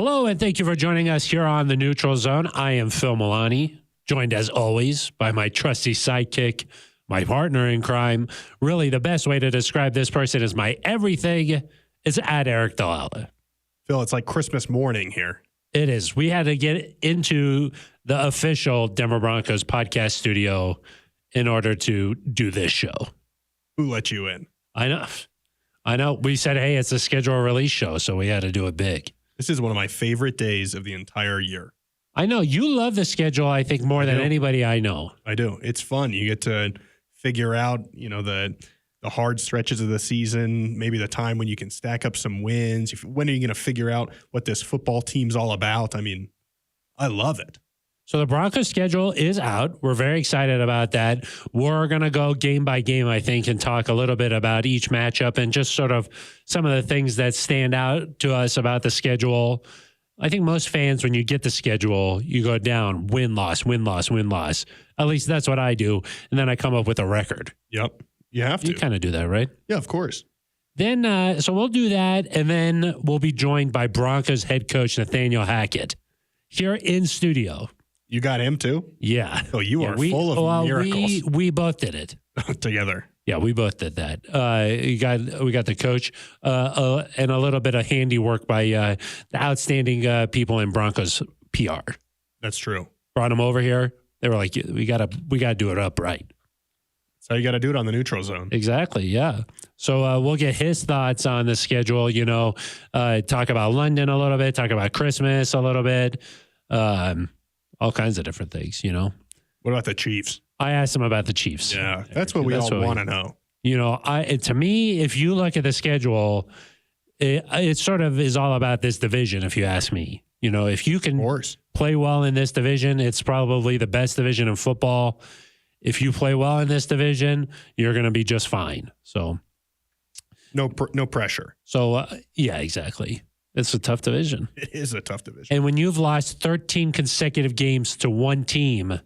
Hello, and thank you for joining us here on the Neutral Zone. I am Phil Milani, joined as always by my trusty sidekick, my partner in crime. Really, the best way to describe this person is my everything is at Eric Dalala. Phil, it's like Christmas morning here. It is. We had to get into the official Denver Broncos podcast studio in order to do this show. Who let you in? I know. We said, hey, it's a schedule release show, so we had to do it big. This is one of my favorite days of the entire year. I know. You love the schedule, I think, more than anybody I know. I do. It's fun. You get to figure out, the hard stretches of the season, maybe the time when you can stack up some wins. When are you going to figure out what this football team's all about? I mean, I love it. So the Broncos schedule is out. We're very excited about that. We're going to go game by game, I think, and talk a little bit about each matchup and just sort of some of the things that stand out to us about the schedule. I think most fans, when you get the schedule, you go down win, loss, win, loss, win, loss. At least that's what I do. And then I come up with a record. Yep. You have to. You kind of do that, right? Yeah, of course. Then, so we'll do that. And then we'll be joined by Broncos head coach Nathaniel Hackett here in studio. You got him too? Yeah. Oh, you are full of miracles. We both did it. Together. Yeah, we both did that. We got the coach and a little bit of handiwork by the outstanding people in Broncos PR. That's true. Brought them over here. They were like, we gotta do it up right. That's how you got to do it on the Neutral Zone. Exactly. Yeah. So we'll get his thoughts on the schedule. Talk about London a little bit. Talk about Christmas a little bit. All kinds of different things. What about the Chiefs? I asked him about the Chiefs. Yeah, that's what we all want to know. To me, if you look at the schedule, it sort of is all about this division, if you ask me. If you can play well in this division, it's probably the best division in football. If you play well in this division, you're going to be just fine. So, no pressure. So, yeah, exactly. It's a tough division. It is a tough division. And when you've lost 13 consecutive games to one team,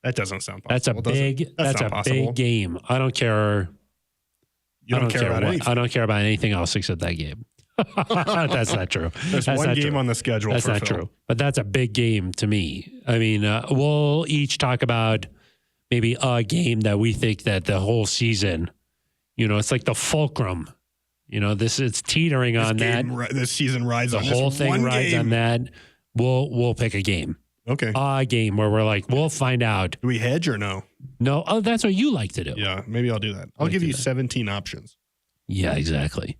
that doesn't sound possible. That's a big game. I don't care. You don't care about anything. I don't care about anything else except that game. That's not true. There's one game on the schedule. That's not true. But that's a big game to me. I mean, we'll each talk about maybe a game that we think that the whole season, it's like the fulcrum. It's teetering on that. This season rides on this. The whole thing rides on that. We'll pick a game. Okay. A game where we're like, we'll find out. Do we hedge or no? No. Oh, that's what you like to do. Yeah, maybe I'll do that. I'll give you 17 options. Yeah, exactly.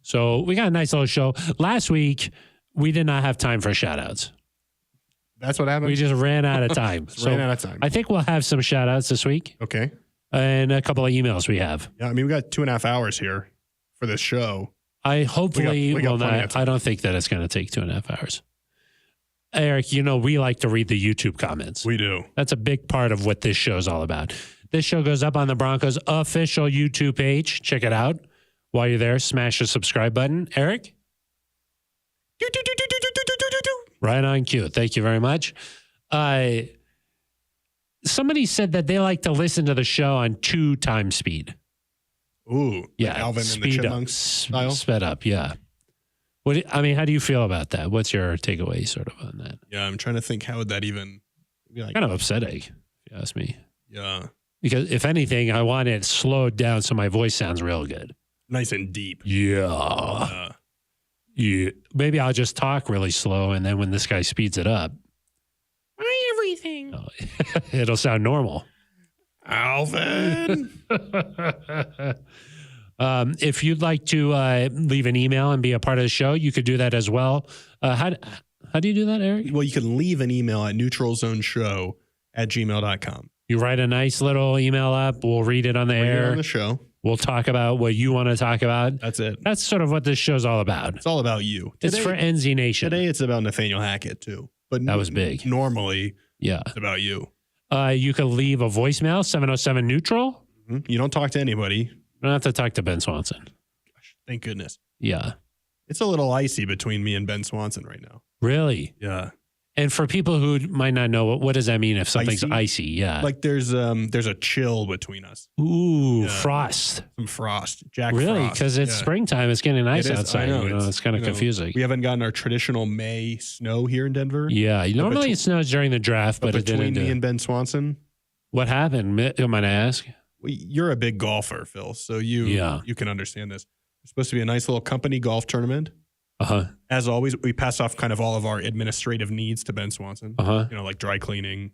So we got a nice little show. Last week, we did not have time for shout-outs. That's what happened? We just ran out of time. Ran out of time. I think we'll have some shout-outs this week. Okay. And a couple of emails we have. Yeah, I mean, we got 2.5 hours here for this show. I hopefully will not. I don't think that it's going to take 2.5 hours. Eric, we like to read the YouTube comments. We do. That's a big part of what this show is all about. This show goes up on the Broncos official YouTube page. Check it out. While you're there, smash the subscribe button. Eric? Right on cue. Thank you very much. Somebody said that they like to listen to the show on 2 times speed. Ooh. Yeah. Like Alvin and the Chipmunks style? Sped up, yeah. How do you feel about that? What's your takeaway sort of on that? Yeah, I'm trying to think, how would that even be like? Kind of upsetting, if you ask me. Yeah. Because if anything, I want it slowed down so my voice sounds real good. Nice and deep. Yeah. Yeah. Maybe I'll just talk really slow, and then when this guy speeds it up, everything. It'll sound normal. Alvin. If you'd like to leave an email and be a part of the show, you could do that as well. How do you do that, Eric? Well, you can leave an email at neutralzoneshow@gmail.com. You write a nice little email up. We'll read it on the air. On the show. We'll talk about what you want to talk about. That's it. That's sort of what this show's all about. It's all about you. It's for NZ Nation. Today it's about Nathaniel Hackett, too. But that was big. Normally, it's about you. You can leave a voicemail, 707-NEUTRAL. Mm-hmm. You don't talk to anybody. You don't have to talk to Ben Swanson. Gosh, thank goodness. Yeah. It's a little icy between me and Ben Swanson right now. Really? Yeah. And for people who might not know, what does that mean if something's icy? Yeah. Like there's a chill between us. Ooh, frost. Some frost. Jack really? Frost. Because it's springtime. It's getting nice outside. I know. It's kind of confusing. We haven't gotten our traditional May snow here in Denver. Yeah. Normally it snows during the draft, but it didn't. Between me and Ben Swanson. What happened? Am I to ask? You're a big golfer, Phil, so you can understand this. It's supposed to be a nice little company golf tournament. As always, we pass off kind of all of our administrative needs to Ben Swanson. Like dry cleaning,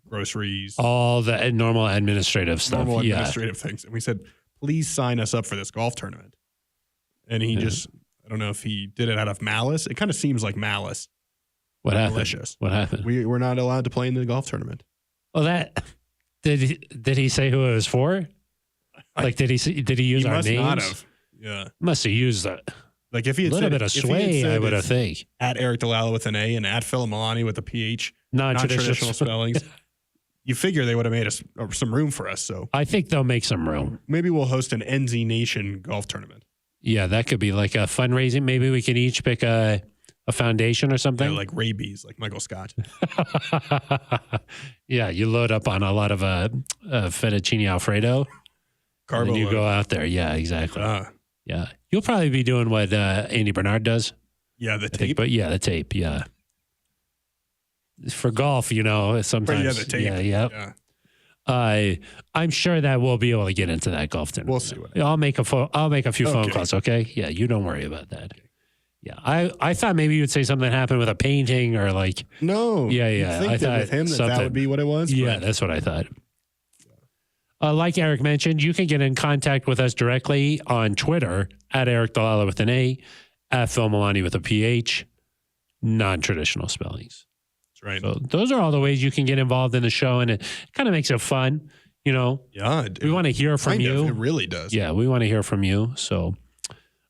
groceries. All the normal administrative stuff. Normal administrative things. And we said, please sign us up for this golf tournament. And he I don't know if he did it out of malice. It kind of seems like malice. What happened? Malicious. What happened? We're not allowed to play in the golf tournament. Well, did he say who it was for? Like, did he use our names? He must not have. Yeah. Must have used that. Like if he had a little bit of sway, I would have think. At Eric Delala with an A and at Phil Milani with a PH, non-traditional spellings. You figure they would have made us some room for us. So I think they'll make some room. Maybe we'll host an NZ Nation golf tournament. Yeah, that could be like a fundraising. Maybe we could each pick a foundation or something. Yeah, like rabies, like Michael Scott. Yeah, you load up on a lot of fettuccine Alfredo. Carbo. And you go out there. Yeah, exactly. Yeah. You'll probably be doing what Andy Bernard does. Yeah, the tape. The tape, yeah. For golf, sometimes. The tape. Yeah. I'm sure that we'll be able to get into that golf tournament. We'll see what I'll make a few phone calls, okay? Yeah, you don't worry about that. Okay. Yeah. I thought maybe you'd say something happened with a painting or like. No. Yeah. I thought with him that would be what it was. Yeah, that's what I thought. Like Eric mentioned, you can get in contact with us directly on Twitter at Eric Delala with an A, at Phil Milani with a PH, non-traditional spellings. That's right. So those are all the ways you can get involved in the show, and it kind of makes it fun, Yeah, we want to hear from you. It really does. Yeah, we want to hear from you. So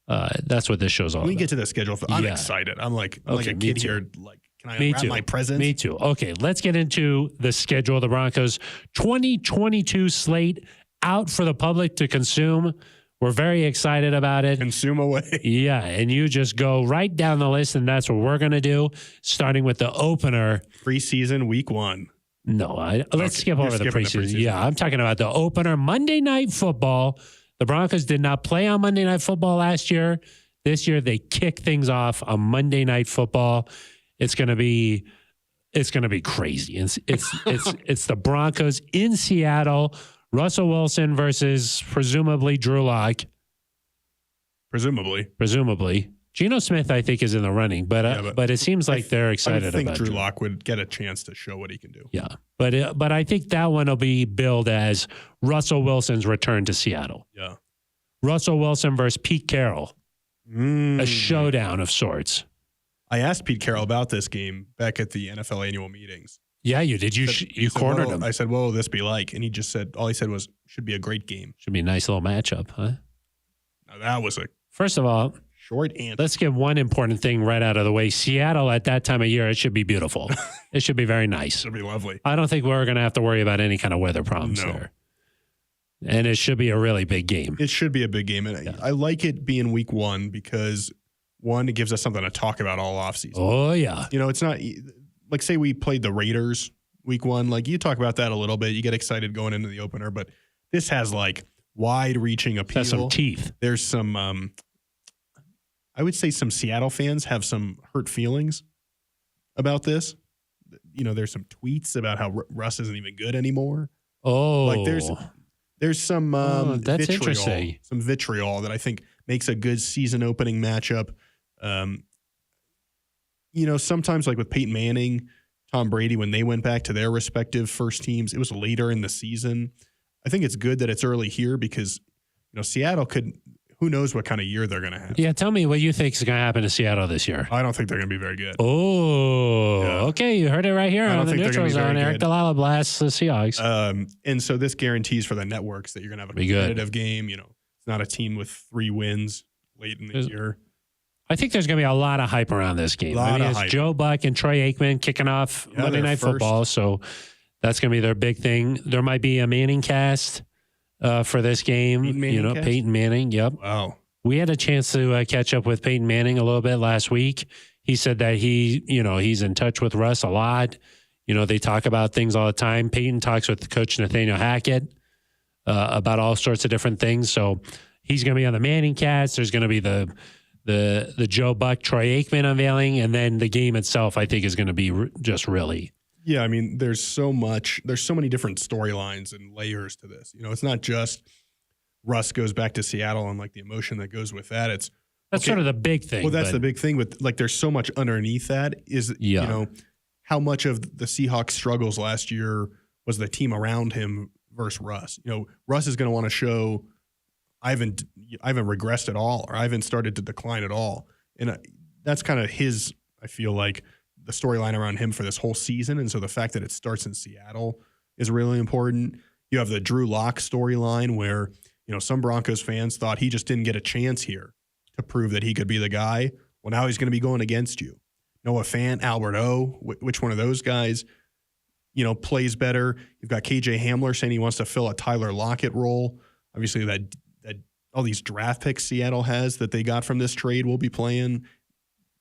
that's what this show's all about. When we get to the schedule, I'm excited. I'm like a kid here. Like, can I wrap my presents? Me too. Okay, let's get into the schedule of the Broncos 2022 slate out for the public to consume. We're very excited about it. Consume away. Yeah, and you just go right down the list, and that's what we're going to do, starting with the opener. Preseason week 1. No, let's skip over the preseason. Yeah, I'm talking about the opener, Monday Night Football. The Broncos did not play on Monday Night Football last year. This year, they kick things off on Monday Night Football. It's going to be crazy. It's the Broncos in Seattle. Russell Wilson versus presumably Drew Lock. Presumably. Geno Smith, I think, is in the running, but it seems like they're excited about it. I think Drew Lock would get a chance to show what he can do. Yeah, but I think that one will be billed as Russell Wilson's return to Seattle. Yeah. Russell Wilson versus Pete Carroll. A showdown of sorts. I asked Pete Carroll about this game back at the NFL annual meetings. Yeah, you did. You cornered him. I said, what will this be like? And he just said, all he said was, should be a great game. Should be a nice little matchup, huh? Now that was First of all, short answer. Let's get one important thing right out of the way. Seattle at that time of year, it should be beautiful. It should be very nice. It should be lovely. I don't think we're going to have to worry about any kind of weather problems there. And it should be a really big game. It should be a big game. And I like it being week 1 because, one, it gives us something to talk about all offseason. Oh, yeah. It's not like, say we played the Raiders week 1. Like, you talk about that a little bit. You get excited going into the opener. But this has, like, wide-reaching appeal. Has some teeth. There's some, I would say some Seattle fans have some hurt feelings about this. There's some tweets about how Russ isn't even good anymore. Oh. Like, there's some that's interesting. Some vitriol that I think makes a good season opening matchup. Sometimes like with Peyton Manning, Tom Brady, when they went back to their respective first teams, it was later in the season. I think it's good that it's early here because, Seattle who knows what kind of year they're going to have. Yeah, tell me what you think is going to happen to Seattle this year. I don't think they're going to be very good. Okay. You heard it right here on the Neutral Zone. Eric Delala blasts the Seahawks. And so this guarantees for the networks that you're going to have a competitive game. It's not a team with 3 wins late in the year. I think there's going to be a lot of hype around this game. It's Joe Buck and Troy Aikman kicking off Monday Night Football, so that's going to be their big thing. There might be a Manning cast for this game. Peyton Manning. Yep. Wow. We had a chance to catch up with Peyton Manning a little bit last week. He said that he's in touch with Russ a lot. They talk about things all the time. Peyton talks with coach Nathaniel Hackett about all sorts of different things. So he's going to be on the Manning cast. There's going to be the Joe Buck, Troy Aikman unveiling, and then the game itself, I think, is going to be just really. Yeah, I mean, there's so many different storylines and layers to this. It's not just Russ goes back to Seattle and like the emotion that goes with that. That's sort of the big thing. Well, that's the big thing with like there's so much underneath that is how much of the Seahawks struggles last year was the team around him versus Russ. Russ is going to want to show I haven't regressed at all, or I haven't started to decline at all. And that's kind of I feel like, the storyline around him for this whole season. And so the fact that it starts in Seattle is really important. You have the Drew Lock storyline where, some Broncos fans thought he just didn't get a chance here to prove that he could be the guy. Well, now he's going to be going against you. Noah Fant, Albert O, which one of those guys, plays better? You've got KJ Hamler saying he wants to fill a Tyler Lockett role. Obviously that all these draft picks Seattle has that they got from this trade will be playing.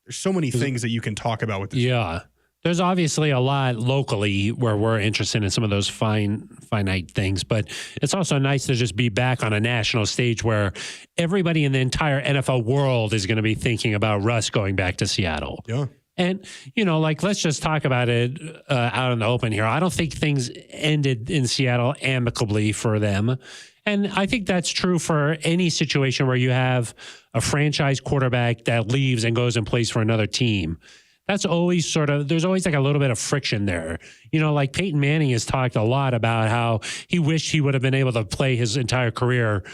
There's so many things that you can talk about with this. Yeah. There's obviously a lot locally where we're interested in some of those finite things, but it's also nice to just be back on a national stage where everybody in the entire NFL world is going to be thinking about Russ going back to Seattle. Yeah. And, let's just talk about it out in the open here. I don't think things ended in Seattle amicably for them. And I think that's true for any situation where you have a franchise quarterback that leaves and goes and plays for another team. That's always there's always like a little bit of friction there. Like Peyton Manning has talked a lot about how he wished he would have been able to play his entire career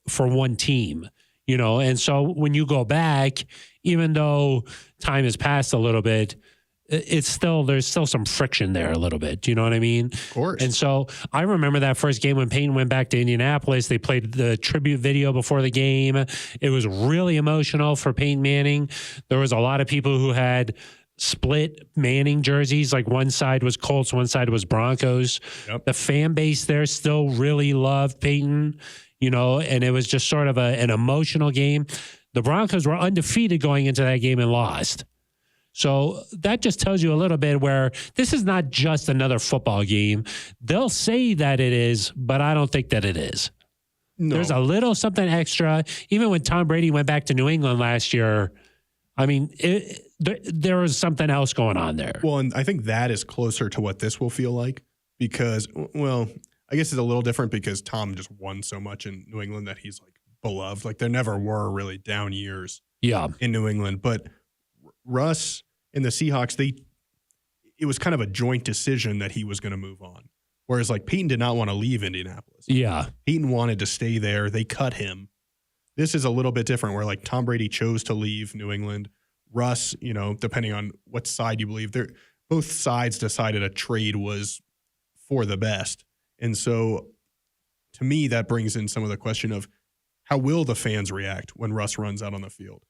for one team, and so when you go back, even though time has passed a little bit, there's still some friction there a little bit. Do you know what I mean? Of course. And so I remember that first game when Peyton went back to Indianapolis. They played the tribute video before the game. It was really emotional for Peyton Manning. There was a lot of people who had split Manning jerseys. Like one side was Colts, one side was Broncos. Yep. The fan base there still really loved Peyton, and it was just sort of an emotional game. The Broncos were undefeated going into that game and lost. So that just tells you a little bit where this is not just another football game. They'll say that it is, but I don't think that it is. No. There's a little something extra. Even when Tom Brady went back to New England last year, I mean, there was something else going on there. Well, and I think that is closer to what this will feel like because, well, I guess it's a little different because Tom just won so much in New England that he's like beloved. Like there never were really down years in New England, but Russ and the Seahawks, it was kind of a joint decision that he was going to move on. Whereas like Peyton did not want to leave Indianapolis. Yeah. Peyton wanted to stay there. They cut him. This is a little bit different where like Tom Brady chose to leave New England. Russ, depending on what side you believe, both sides decided a trade was for the best. And so to me, that brings in some of the question of how will the fans react when Russ runs out on the field?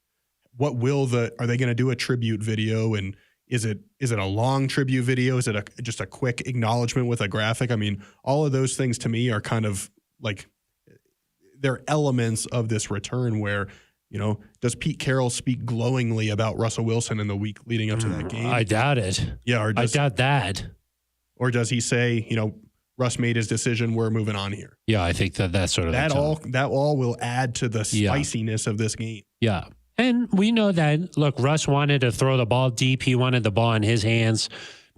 Are they going to do a tribute video? And is it a long tribute video? Is it just a quick acknowledgement with a graphic? I mean, all of those things to me are kind of like they're elements of this return where, does Pete Carroll speak glowingly about Russell Wilson in the week leading up to that game? I doubt it. Yeah. I doubt that. Or does he say, Russ made his decision, we're moving on here? Yeah, I think that's sort of that all will add to the spiciness of this game. Yeah. And we know that, look, Russ wanted to throw the ball deep. He wanted the ball in his hands.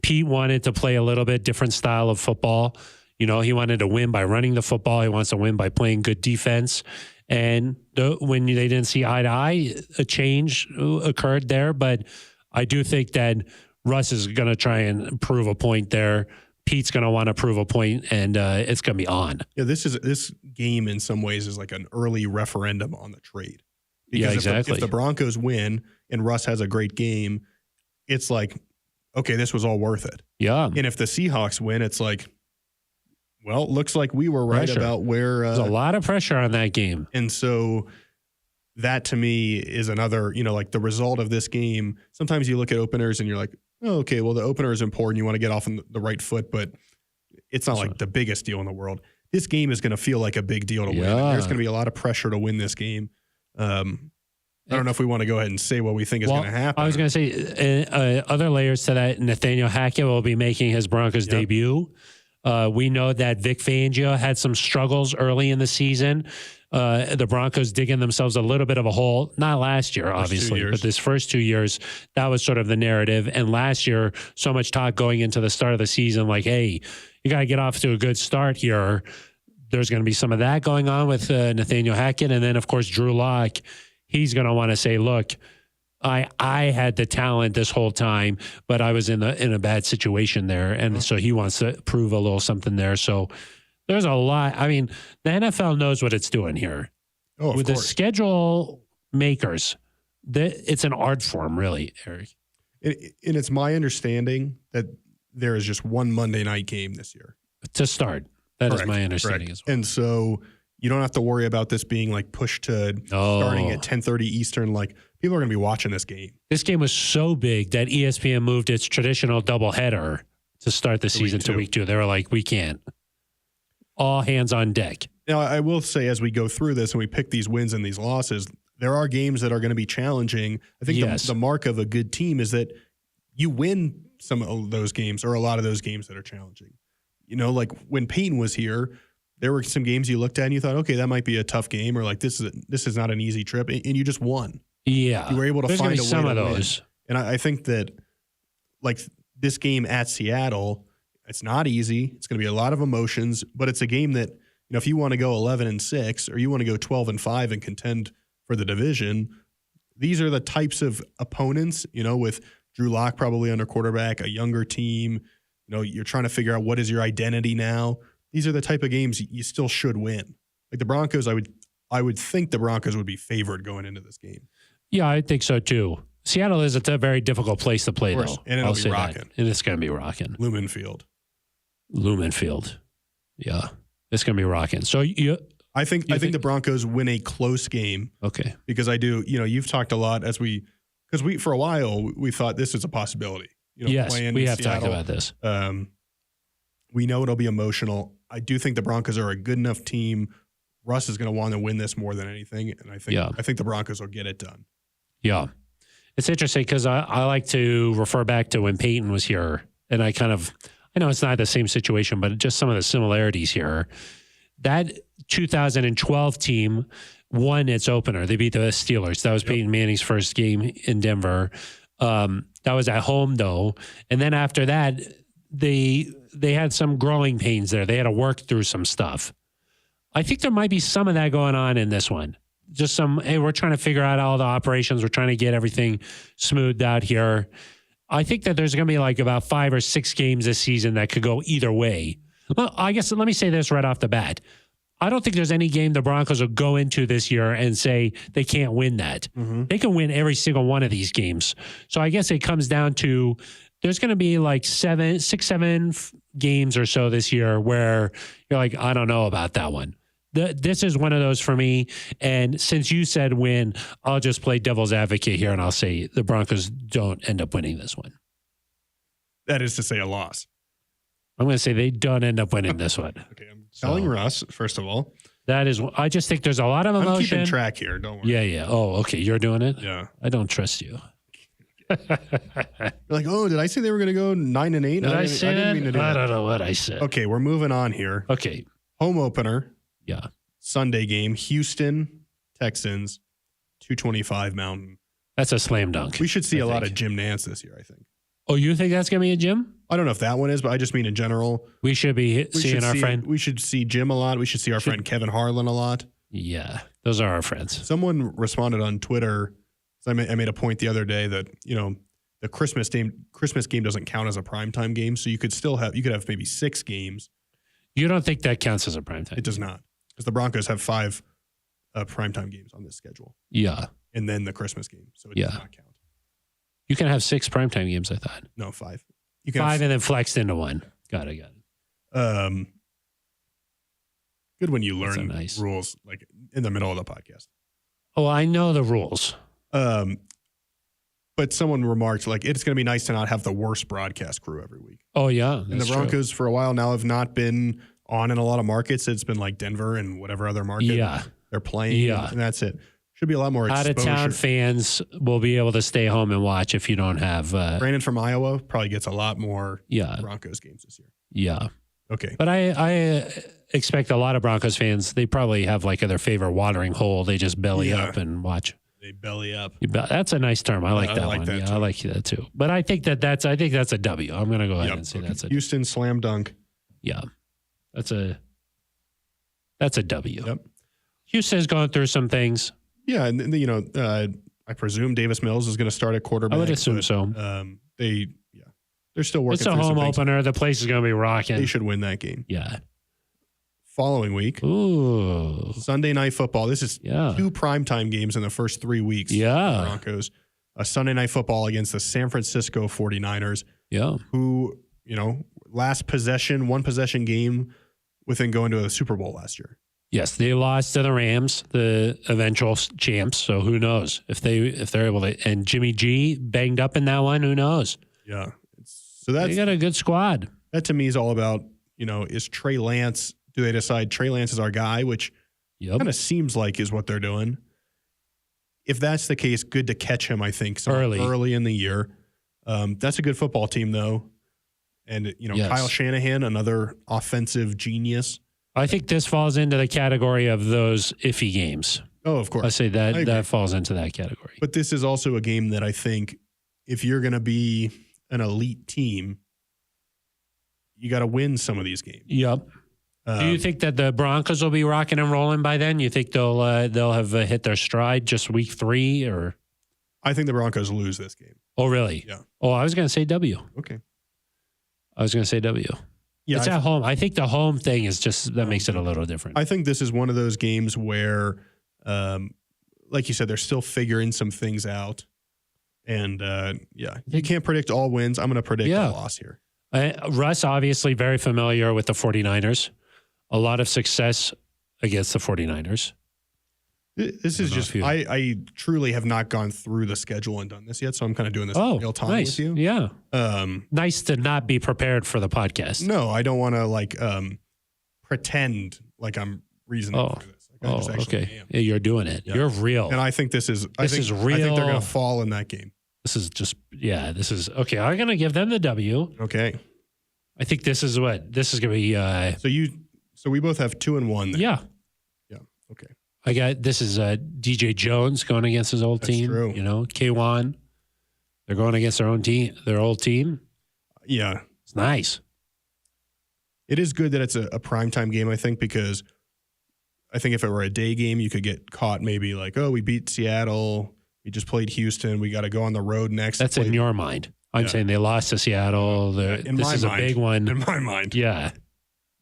Pete wanted to play a little bit different style of football. He wanted to win by running the football. He wants to win by playing good defense. And when they didn't see eye to eye, a change occurred there. But I do think that Russ is going to try and prove a point there. Pete's going to want to prove a point, and it's going to be on. Yeah, this game in some ways is like an early referendum on the trade. Because exactly. If the Broncos win and Russ has a great game, it's like, okay, this was all worth it. Yeah. And if the Seahawks win, it's like, well, it looks like we were right about where. There's a lot of pressure on that game. And so that to me is another, like the result of this game. Sometimes you look at openers and you're like, oh, okay, well, the opener is important. You want to get off on the right foot, but it's not like the biggest deal in the world. This game is going to feel like a big deal to win. There's going to be a lot of pressure to win this game. I don't know if we want to go ahead and say what we think is going to happen. I was going to say other layers to that. Nathaniel Hackett will be making his Broncos debut. We know that Vic Fangio had some struggles early in the season. The Broncos digging themselves a little bit of a hole. Not last year, obviously, but this first 2 years, that was sort of the narrative. And last year, so much talk going into the start of the season, like, hey, you got to get off to a good start here. There's going to be some of that going on with Nathaniel Hackett. And then, of course, Drew Lock. He's going to want to say, look, I had the talent this whole time, but I was in a bad situation there. And so he wants to prove a little something there. So there's a lot. I mean, the NFL knows what it's doing here. Oh, with course. the schedule makers, it's an art form, really, Eric. And it's my understanding that there is just one Monday night game this year. To start. That Correct. is my understanding as well. And so you don't have to worry about this being like pushed to starting at 10:30 Eastern. Like people are going to be watching this game. This game was so big that ESPN moved its traditional doubleheader to start the season to week 2. They were like, we can't. All hands on deck. Now, I will say as we go through this and we pick these wins and these losses, there are games that are going to be challenging. I think the mark of a good team is that you win some of those games or a lot of those games that are challenging. You know, like when Peyton was here, there were some games you looked at and you thought, okay, that might be a tough game, or like this is not an easy trip, and you just won. Yeah, you were able to find a way some to of those. Win. And I think that like this game at Seattle, it's not easy. It's going to be a lot of emotions, but it's a game that, you know, if you want to go 11-6 or you want to go 12-5 and contend for the division, these are the types of opponents. You know, with Drew Lock probably under quarterback, a younger team. You know, you're trying to figure out what is your identity now. These are the type of games you still should win. Like the Broncos, I would think the Broncos would be favored going into this game. Yeah, I think so too. Seattle is a very difficult place to play, though. And it'll be rocking. And it's going to be rocking. Lumen Field. Yeah, it's going to be rocking. So I think the Broncos win a close game. Okay. Because I do, you know, you've talked a lot because we for a while we thought this is a possibility. You know, yes, we have Seattle. talked about this. We know it'll be emotional. I do think the Broncos are a good enough team. Russ is going to want to win this more than anything, and I think the Broncos will get it done. Yeah, it's interesting because I like to refer back to when Peyton was here, and I know it's not the same situation, but just some of the similarities here. That 2012 team won its opener. They beat the Steelers. That was Peyton Manning's first game in Denver. That was at home, though. And then after that, they had some growing pains there. They had to work through some stuff. I think there might be some of that going on in this one. Just some, hey, we're trying to figure out all the operations. We're trying to get everything smoothed out here. I think that there's going to be like about 5 or 6 games this season that could go either way. Well, I guess let me say this right off the bat. I don't think there's any game the Broncos will go into this year and say they can't win that. Mm-hmm. They can win every single one of these games. So I guess it comes down to there's going to be like 7 games or so this year where you're like, I don't know about that one. This is one of those for me. And since you said win, I'll just play devil's advocate here and I'll say the Broncos don't end up winning this one. That is to say a loss. I'm going to say they don't end up winning this one. Okay, I'm telling Russ, first of all. That is, I just think there's a lot of emotion. I'm keeping track here, don't worry. Yeah. Oh, okay, you're doing it? Yeah. I don't trust you. You're like, oh, did I say they were going to go 9-8? Did I say that? I didn't mean to do that. I don't know what I said. Okay, we're moving on here. Okay. Home opener. Yeah. Sunday game, Houston Texans, 225 Mountain. That's a slam dunk. We should see a lot of Jim Nance this year, I think. Oh, you think that's going to be a Jim? I don't know if that one is, but I just mean in general. We should be seeing our friend. We should see Jim a lot. We should see our friend Kevin Harlan a lot. Yeah, those are our friends. Someone responded on Twitter. So I made a point the other day that, you know, the Christmas game doesn't count as a primetime game, so you could have maybe 6 games. You don't think that counts as a primetime? It does not, because the Broncos have 5 primetime games on this schedule. Yeah, and then the Christmas game, so it does not count. You can have 6 primetime games, I thought. No, 5. You can 5 and then flexed into 1. Got it. Good when you learn rules like in the middle of the podcast. Oh, I know the rules. But someone remarked, like, it's going to be nice to not have the worst broadcast crew every week. Oh, yeah. And the Broncos for a while now have not been on in a lot of markets. It's been like Denver and whatever other market they're playing. Yeah. And that's it. Should be a lot more out exposure. of town fans will be able to stay home and watch if you don't have. Brandon from Iowa probably gets a lot more Yeah. Broncos games this year. Yeah. Okay. But I expect a lot of Broncos fans, they probably have like their favorite watering hole. They just belly up and watch. They belly up. That's a nice term. I like that one. That yeah, too. I like that too. But I think that's a W. I'm going to go ahead and say that's a Houston slam dunk. Yeah. That's a W. Yep. Houston's going through some things. Yeah, and I presume Davis Mills is going to start at quarterback. I would assume so. They're still working. It's a through home some things. opener. The place is going to be rocking. They should win that game. Yeah. Following week, Ooh. Sunday Night Football. This is 2 primetime games in the first 3 weeks. Yeah. For the Broncos. A Sunday Night Football against the San Francisco 49ers. Yeah. Who, last possession, 1 possession game within going to a Super Bowl last year. Yes, they lost to the Rams, the eventual champs. So who knows if they're able to? And Jimmy G banged up in that one. Who knows? Yeah. They got a good squad. That to me is all about, is Trey Lance? Do they decide Trey Lance is our guy, which kind of seems like is what they're doing? If that's the case, good to catch him. I think early in the year. That's a good football team though, and Kyle Shanahan, another offensive genius. I think this falls into the category of those iffy games. Oh, of course. I say that falls into that category. But this is also a game that I think if you're going to be an elite team, you got to win some of these games. Yep. Do you think that the Broncos will be rocking and rolling by then? You think they'll have hit their stride just week 3 or? I think the Broncos lose this game. Oh, really? Yeah. Oh, I was going to say W. Okay. I was going to say W. Yeah, it's at home. I think the home thing is just that makes it a little different. I think this is one of those games where, like you said, they're still figuring some things out. And, you can't predict all wins. I'm going to predict a loss here. Russ, obviously very familiar with the 49ers. A lot of success against the 49ers. This is just, I truly have not gone through the schedule and done this yet, so I'm kind of doing this in real time with you. Yeah. Nice to not be prepared for the podcast. No, I don't want to pretend like I'm reasoning through this. Like, okay. Yeah, you're doing it. Yeah. You're real. And I think this is real. I think they're going to fall in that game. This is okay. I'm going to give them the W. Okay. I think this is going to be. So we both have 2-1 there. Yeah. Yeah. Okay. I got this is DJ Jones going against his old team. True. K1. They're going against their old team. Yeah. It's nice. It is good that it's a primetime game, I think, because I think if it were a day game, you could get caught maybe like, oh, we beat Seattle. We just played Houston. We got to go on the road next. That's in your mind. I'm saying they lost to Seattle. This is a big one. In my mind. Yeah.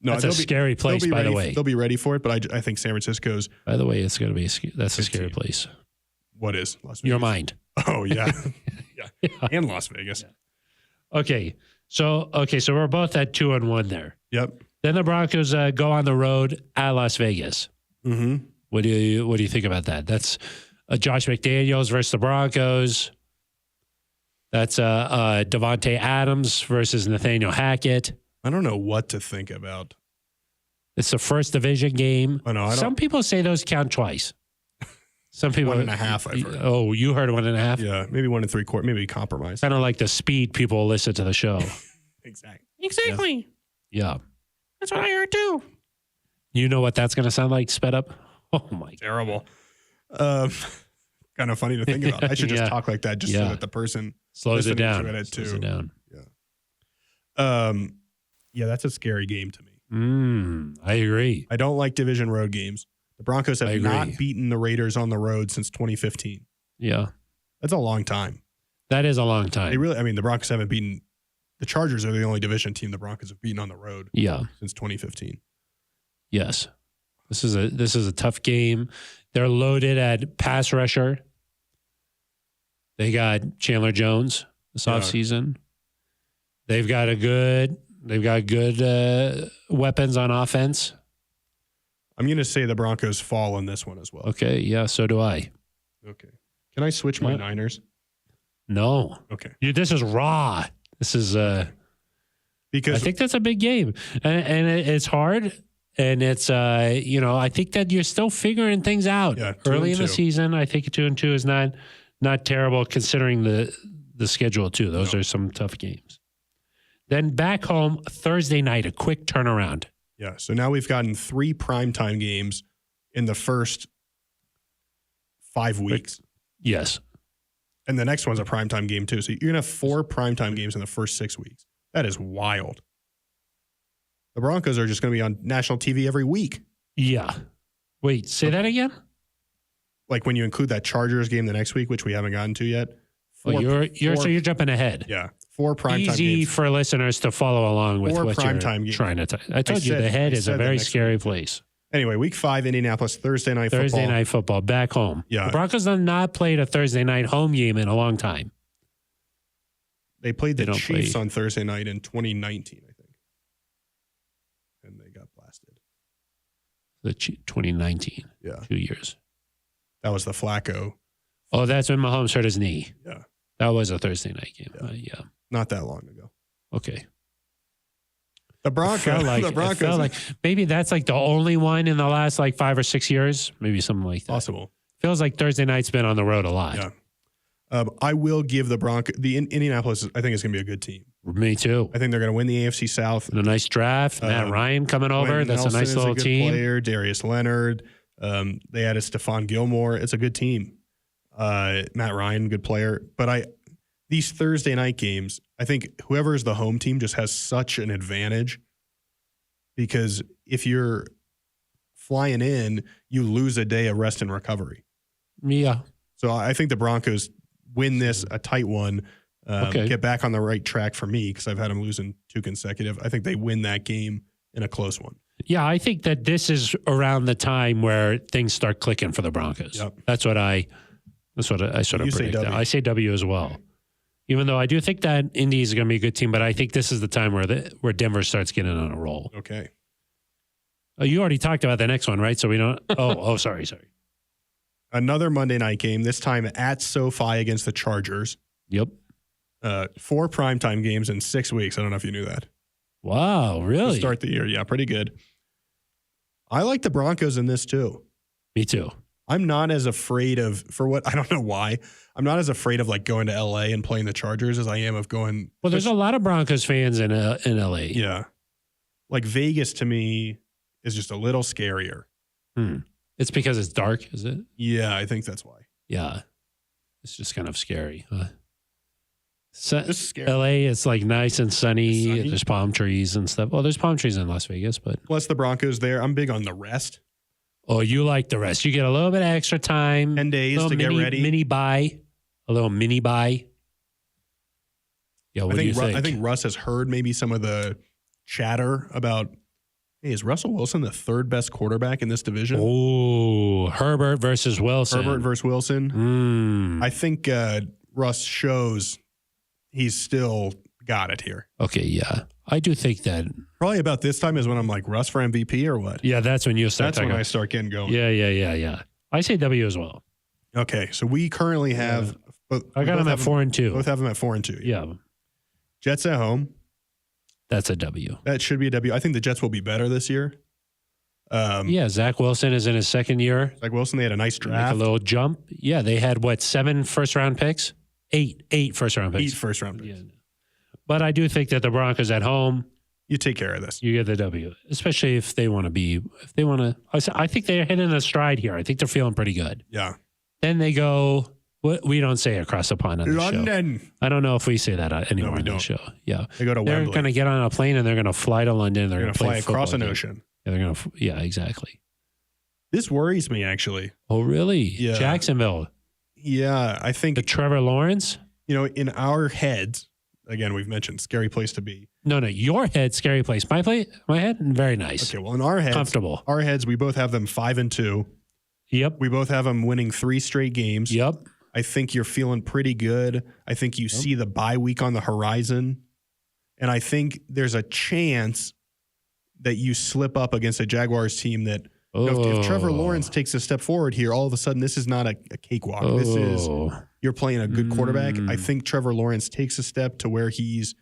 No, that's a scary place, by the way. They'll be ready for it, but I think San Francisco's. By the way, it's going to be that's a scary place. What is Las Vegas? Your mind. Oh yeah, yeah, and Las Vegas. Yeah. Okay, so we're both at 2-1 there. Yep. Then the Broncos go on the road at Las Vegas. Mm-hmm. What do you think about that? That's Josh McDaniels versus the Broncos. That's Devontae Adams versus Nathaniel Hackett. I don't know what to think about. It's the first division game. I know. Some people say those count twice. Some people 1.5. I've heard. Oh, you heard 1.5? Yeah, maybe 1 3/4. Maybe compromise. Kind of like the speed people listen to the show. Exactly. Yeah. That's what I heard too. You know what that's going to sound like sped up? Oh my! Terrible. Kind of funny to think about. I should just talk like that, just so that the person slows it down. Slows it down. Yeah. Yeah, that's a scary game to me. I agree. I don't like division road games. The Broncos have not beaten the Raiders on the road since 2015. Yeah. That's a long time. That is a long time. The Broncos haven't beaten. The Chargers are the only division team the Broncos have beaten on the road. Yeah. Since 2015. Yes. This is a tough game. They're loaded at pass rusher. They got Chandler Jones this offseason. They've got good weapons on offense. I'm going to say the Broncos fall in this one as well. Okay, yeah, so do I. Okay. Can I switch my Niners? No. Okay. This is raw. This is because I think that's a big game. And it's hard. And it's, I think that you're still figuring things out. Yeah, Early in the 2-2. season, I think 2-2 is not terrible considering the schedule, too. Those are some tough games. Then back home, Thursday night, a quick turnaround. Yeah. So now we've gotten 3 primetime games in the first 5 weeks. Yes. And the next one's a primetime game, too. So you're going to have 4 primetime games in the first 6 weeks. That is wild. The Broncos are just going to be on national TV every week. Yeah. Wait, say that again? Like when you include that Chargers game the next week, which we haven't gotten to yet. So you're jumping ahead. Yeah. 4 primetime games. Easy for listeners to follow along with 4 what you're primetime games. trying to I told you the head is a very scary place. Anyway, week 5, Indianapolis, Thursday night football. Thursday night football, back home. Yeah. The Broncos have not played a Thursday night home game in a long time. They played the They don't Chiefs play. on Thursday night in 2019, I think. And they got blasted. 2019. Yeah. 2 years. That was the Flacco. Oh, that's when Mahomes hurt his knee. Yeah. That was a Thursday night game. Yeah. Yeah. Not that long ago. Okay. The Broncos. It felt like maybe that's like the only one in the last like 5 or 6 years. Maybe something like that. Possible. Feels like Thursday night's been on the road a lot. Yeah. I will give the Broncos, Indianapolis, I think is going to be a good team. Me too. I think they're going to win the AFC South. And a nice draft. Matt Ryan coming over. Quentin That's Nelson a nice is little good team. Player. Darius Leonard. They added Stephon Gilmore. It's a good team. Matt Ryan, good player. But these Thursday night games, I think whoever is the home team just has such an advantage because if you're flying in, you lose a day of rest and recovery. Yeah. So I think the Broncos win this, a tight one, get back on the right track for me because I've had them losing 2 consecutive. I think they win that game in a close one. Yeah, I think that this is around the time where things start clicking for the Broncos. Yep. That's what I sort of You say predict. W. I say W as well. Even though I do think that Indy is going to be a good team, but I think this is the time where Denver starts getting on a roll. Okay. Oh, you already talked about the next one, right? So we don't. Sorry. Another Monday night game, this time at SoFi against the Chargers. Yep. 4 primetime games in 6 weeks. I don't know if you knew that. Wow, really? To start the year. Yeah, pretty good. I like the Broncos in this too. Me too. I'm not as afraid of, I don't know why, I'm not as afraid of like going to LA and playing the Chargers as I am of going. Well, there's a lot of Broncos fans in LA. Yeah. Like Vegas to me is just a little scarier. It's because it's dark, is it? Yeah, I think that's why. Yeah. It's just kind of scary. So, This is scary. LA, it's like nice and sunny. There's palm trees and stuff. Well, there's palm trees in Las Vegas, but. Plus the Broncos there. I'm big on the rest. Oh, you like the rest. You get a little bit of extra time. 10 days to get ready. A little mini buy. Yeah, what do you think? I think Russ has heard maybe some of the chatter about, hey, is Russell Wilson the 3rd best quarterback in this division? Oh, Herbert versus Wilson. Herbert versus Wilson. I think Russ shows he's still got it here. Okay, yeah. I do think that. Probably about this time is when I'm like, Russ for MVP or what? Yeah, that's when you start That's talking. when I start getting going. Yeah. I say W as well. Okay, so we currently have. I got them at 4-2. Both have them at 4-2. Yeah. Jets at home. That's a W. That should be a W. I think the Jets will be better this year. Yeah, Zach Wilson is in his second year. Zach Wilson, they had a nice draft. Make a little jump. Yeah, they had, 7 first-round picks? 8 first-round picks. 8 first-round picks. Yeah. But I do think that the Broncos at home, You take care of this. you get the W, especially if they want to. I think they're hitting a stride here. I think they're feeling pretty good. Yeah. Then they go, we don't say across the pond on the show. London. I don't know if we say that anymore we on the don't. show. Yeah. They go to They're Wembley. going to get on a plane and they're going to fly to London. They're They're going to going to fly play across an football game. ocean. Yeah, they're going to. Yeah, exactly. This worries me, actually. Oh, really? Yeah. Jacksonville. Yeah, I think, The Trevor Lawrence? in our heads, again, we've mentioned scary place to be. No, your head, scary place. My head, very nice. Okay, well, in our heads, Comfortable. we both have them 5-2. Yep. We both have them winning 3 straight games. Yep. I think you're feeling pretty good. I think you see the bye week on the horizon. And I think there's a chance that you slip up against a Jaguars team that, if Trevor Lawrence takes a step forward here, all of a sudden this is not a cakewalk. This is, you're playing a good quarterback. I think Trevor Lawrence takes a step to where it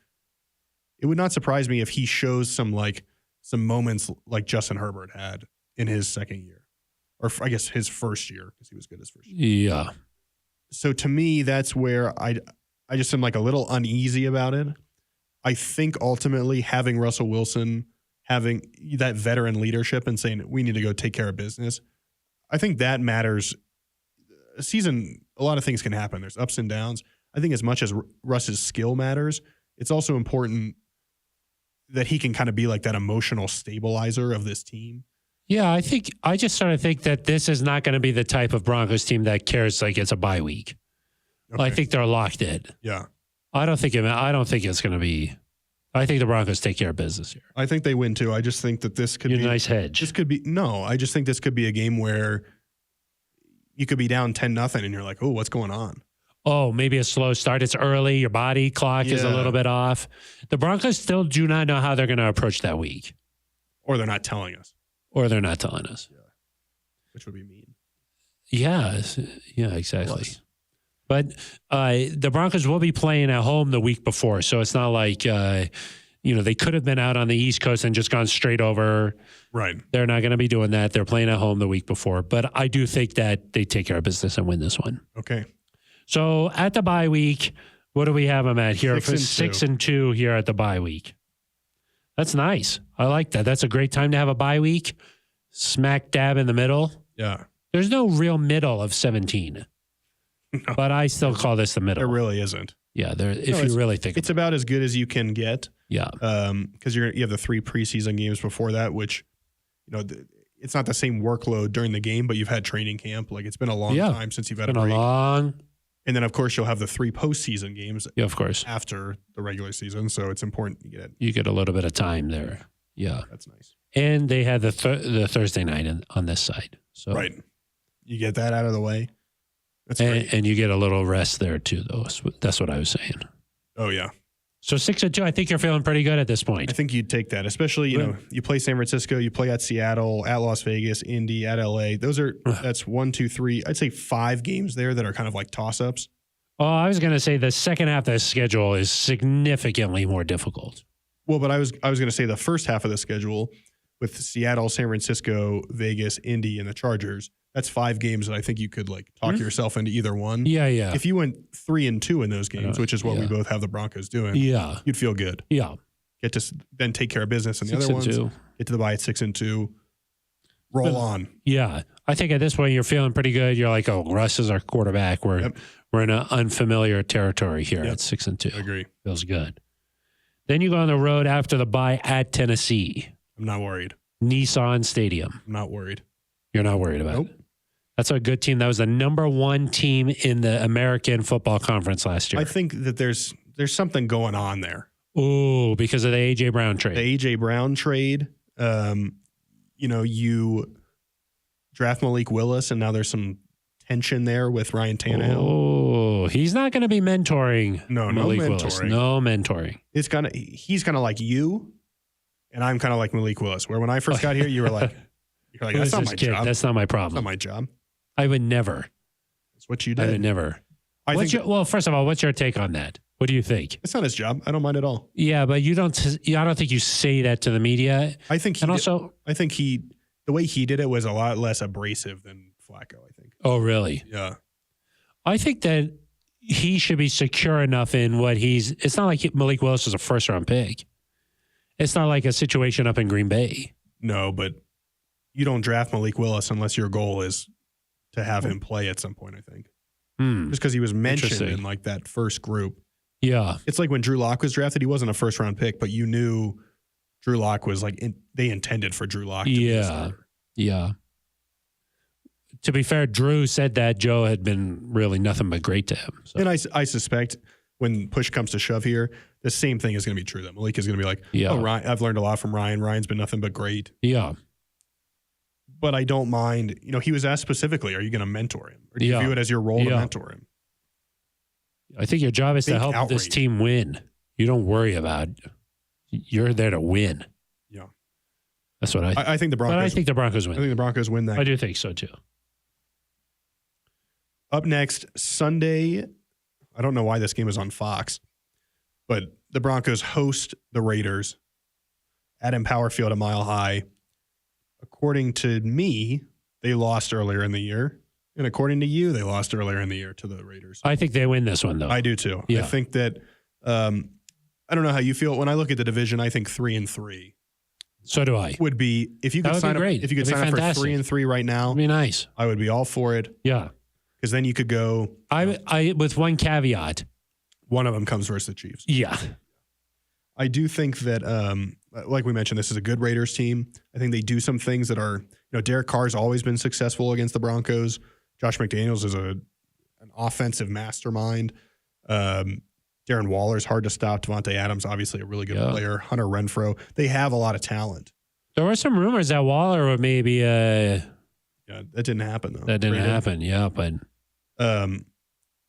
would not surprise me if he shows some like some moments like Justin Herbert had in his second year, or I guess his first year, because he was good his first year. Yeah. So to me, that's where I just am like a little uneasy about it. I think ultimately having Russell Wilson, having that veteran leadership and saying we need to go take care of business, I think that matters. A season, a lot of things can happen. There's ups and downs. I think as much as Russ's skill matters, it's also important that he can kind of be like that emotional stabilizer of this team. Yeah, I just sort of think that this is not going to be the type of Broncos team that cares like it's a bye week. Okay. I think they're locked in. Yeah. I don't think it's going to be. I think the Broncos take care of business here. I think they win too. I just think that this could be a nice hedge. This could be I just think this could be a game where you could be down 10-0 and you're like, oh, what's going on? Oh, maybe a slow start. It's early. Your body clock is a little bit off. The Broncos still do not know how they're going to approach that week. Or they're not telling us. Or they're not telling us. Yeah. Which would be mean. Yeah, exactly. But the Broncos will be playing at home the week before, so it's not like they could have been out on the East Coast and just gone straight over. Right. They're not going to be doing that. They're playing at home the week before. But I do think that they take care of business and win this one. Okay. So at the bye week, what do we have them at here? 6-2 here at the bye week. That's nice. I like that. That's a great time to have a bye week. Smack dab in the middle. Yeah. There's no real middle of 17. No. But I still call this the middle. There really isn't. Yeah, if you really think it's about as good as you can get. Yeah. Because you have the 3 preseason games before that, which, it's not the same workload during the game, but you've had training camp. Like, it's been a long time since you've had a break. And then, of course, you'll have the 3 postseason games. Yeah, of course. After the regular season, so it's important you get a little bit of time there. Yeah, that's nice. And they had the Thursday night on this side, so right. You get that out of the way. That's great. And you get a little rest there too, though. That's what I was saying. Oh yeah. So 6-2, I think you're feeling pretty good at this point. I think you'd take that, especially you play San Francisco, you play at Seattle, at Las Vegas, Indy, at LA. That's 1, 2, 3. I'd say 5 games there that are kind of like toss-ups. Oh, I was going to say the second half of the schedule is significantly more difficult. Well, but I was going to say the first half of the schedule with Seattle, San Francisco, Vegas, Indy, and the Chargers. That's 5 games that I think you could talk yourself into either one. Yeah, yeah. If you went 3-2 in those games, which is what we both have the Broncos doing, you'd feel good. Yeah. Get to then take care of business in the other ones. Get to the bye at 6-2. Roll on. Yeah. I think at this point you're feeling pretty good. You're like, oh, Russ is our quarterback. We're in an unfamiliar territory here at 6-2. I agree. Feels good. Then you go on the road after the bye at Tennessee. I'm not worried. Nissan Stadium. I'm not worried. You're not worried about it? That's a good team. That was the number 1 team in the American Football Conference last year. I think that there's something going on there. Oh, because of the A.J. Brown trade. The A.J. Brown trade. You draft Malik Willis, and now there's some tension there with Ryan Tannehill. Oh, he's not going to be mentoring. No Malik mentoring. Willis. No mentoring. He's kind of like you, and I'm kind of like Malik Willis. Where when I first got here, you're like, that's not my job. That's not my problem. That's not my job. I would never. That's what you did. I would never. Well, first of all, what's your take on that? What do you think? It's not his job. I don't mind at all. Yeah, but I don't think you say that to the media. I think the way he did it was a lot less abrasive than Flacco, I think. Oh, really? Yeah. I think that he should be secure enough in what it's not like Malik Willis is a first-round pick. It's not like a situation up in Green Bay. No, but you don't draft Malik Willis unless your goal is to have him play at some point, I think. Just because he was mentioned in that first group. Yeah. It's like when Drew Lock was drafted, he wasn't a first-round pick, but you knew Drew Lock was they intended for Drew Lock to be a starter. Yeah. To be fair, Drew said that Joe had been really nothing but great to him. So. And I suspect when push comes to shove here, the same thing is going to be true. That Malik is going to be like, oh, Ryan, I've learned a lot from Ryan. Ryan's been nothing but great. Yeah. But I don't mind. He was asked specifically, are you going to mentor him? Or do you view it as your role to mentor him? I think your job is to help this team win. You don't worry about you're there to win. Yeah. That's what I think the Broncos. But I think the Broncos win. I think the Broncos win that. I do think so, too. Up next, Sunday, I don't know why this game is on Fox, but the Broncos host the Raiders at Empower Field a Mile High. According to me, they lost earlier in the year. And according to you, they lost earlier in the year to the Raiders. I think they win this one, though. I do too. Yeah. I think that I don't know how you feel. When I look at the division, I think 3-3 So do I. would be if you could sign up. If you could sign up for 3-3 right now, It'd be nice. I would be all for it. Yeah. Because then you could go. I with one caveat. One of them comes versus the Chiefs. Yeah. I do think that, like we mentioned, this is a good Raiders team. I think they do some things that are, Derek Carr's always been successful against the Broncos. Josh McDaniels is an offensive mastermind. Darren Waller's hard to stop. Devontae Adams, obviously a really good player. Hunter Renfrow. They have a lot of talent. There were some rumors that Waller would maybe. Yeah, that didn't happen though. That didn't happen. Yeah, but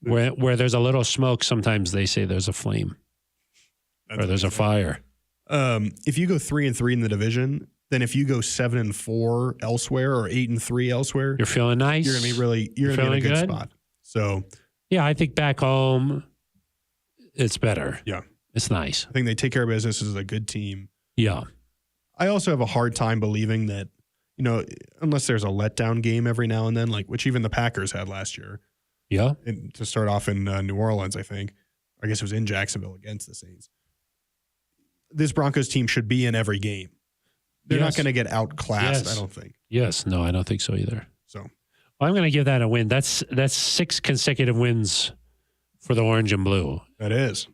where there's a little smoke, sometimes they say there's a flame or there's a fire. If you go 3-3 in the division, then if you go 7-4 elsewhere or 8-3 elsewhere, you're feeling nice. You're gonna be in a good spot. So yeah, I think back home, it's better. Yeah, it's nice. I think they take care of business. This is a good team. Yeah. I also have a hard time believing that, unless there's a letdown game every now and then, like which even the Packers had last year. Yeah. To start off in New Orleans, I think. I guess it was in Jacksonville against the Saints. This Broncos team should be in every game. They're not going to get outclassed, I don't think. Yes. No, I don't think so either. So I'm going to give that a win. That's 6 consecutive wins for the Orange and Blue. That is.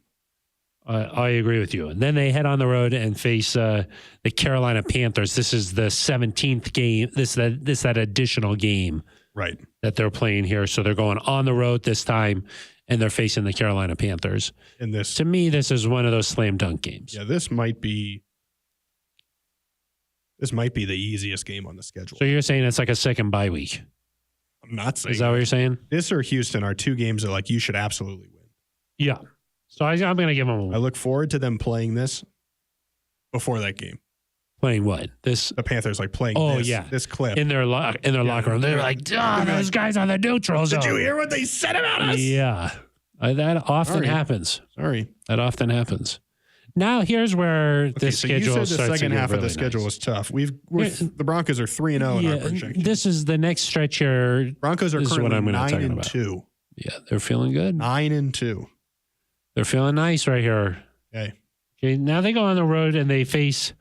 I agree with you. And then they head on the road and face the Carolina Panthers. This is the 17th game. That additional game, right, that they're playing here. So they're going on the road this time, and they're facing the Carolina Panthers. And this, to me, this is one of those slam dunk games. Yeah, this might be the easiest game on the schedule. So you're saying it's like a second bye week? I'm not saying. Is that what you're saying? This or Houston are 2 games that you should absolutely win. Yeah. So I'm going to give them a win. I look forward to them playing this before that game. Playing what? The Panthers playing this clip. In their locker room. They're like, those guys on the neutral zone. Did you hear what they said about us? Yeah. That often happens. Sorry. That often happens. Now here's where the schedule you said the starts second half really of the schedule was tough. The Broncos are 3-0 in our projection. This is the next stretch here. Broncos are currently 9-2. Yeah, they're feeling good. 9-2. They're feeling nice right here. Okay. Now they go on the road and they face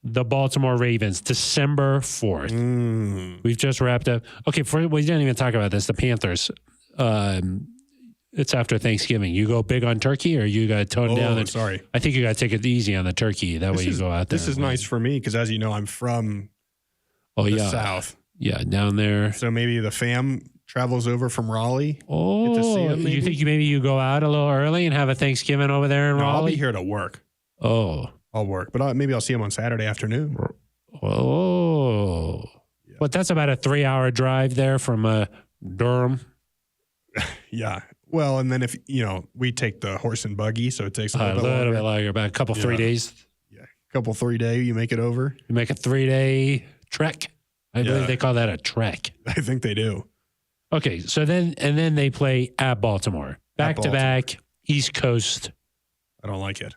the Baltimore Ravens, December 4th. We've just wrapped up. Okay, we didn't even talk about this. The Panthers. It's after Thanksgiving. You go big on turkey, or you got to tone down? Sorry. I think you got to take it easy on the turkey. That way you go out there. This is nice for me because, as you know, I'm from the South. Yeah, down there. So maybe the fam travels over from Raleigh. Oh, get to see them, you think maybe you go out a little early and have a Thanksgiving over there in Raleigh? I'll be here to work. Oh. I'll work. But maybe I'll see them on Saturday afternoon. Oh. Yeah. But that's about a 3-hour drive there from Durham. Yeah. Well, and then if, we take the horse and buggy, so it takes a little bit longer, about a couple, 3 days. Yeah. A couple, 3 day, you make it over. You make a 3-day trek. I believe they call that a trek. I think they do. Okay. So then they play at Baltimore. Back to back, East Coast. I don't like it.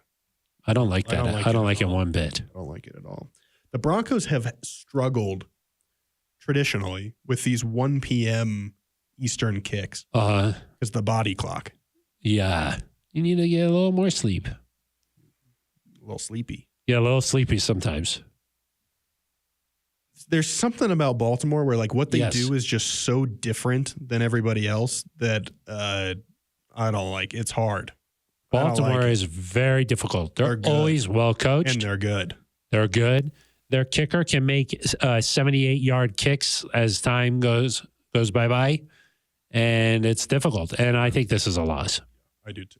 I don't like that. I don't like it one bit. I don't like it at all. The Broncos have struggled traditionally with these 1 p.m. Eastern kicks. Because the body clock. Yeah. You need to get a little more sleep. A little sleepy. Yeah, a little sleepy sometimes. There's something about Baltimore where what they do is just so different than everybody else that I don't like. It's hard. Baltimore is very difficult. They're always well coached. And they're good. They're good. Their kicker can make 78-yard kicks as time goes by. And it's difficult. And I think this is a loss. I do too.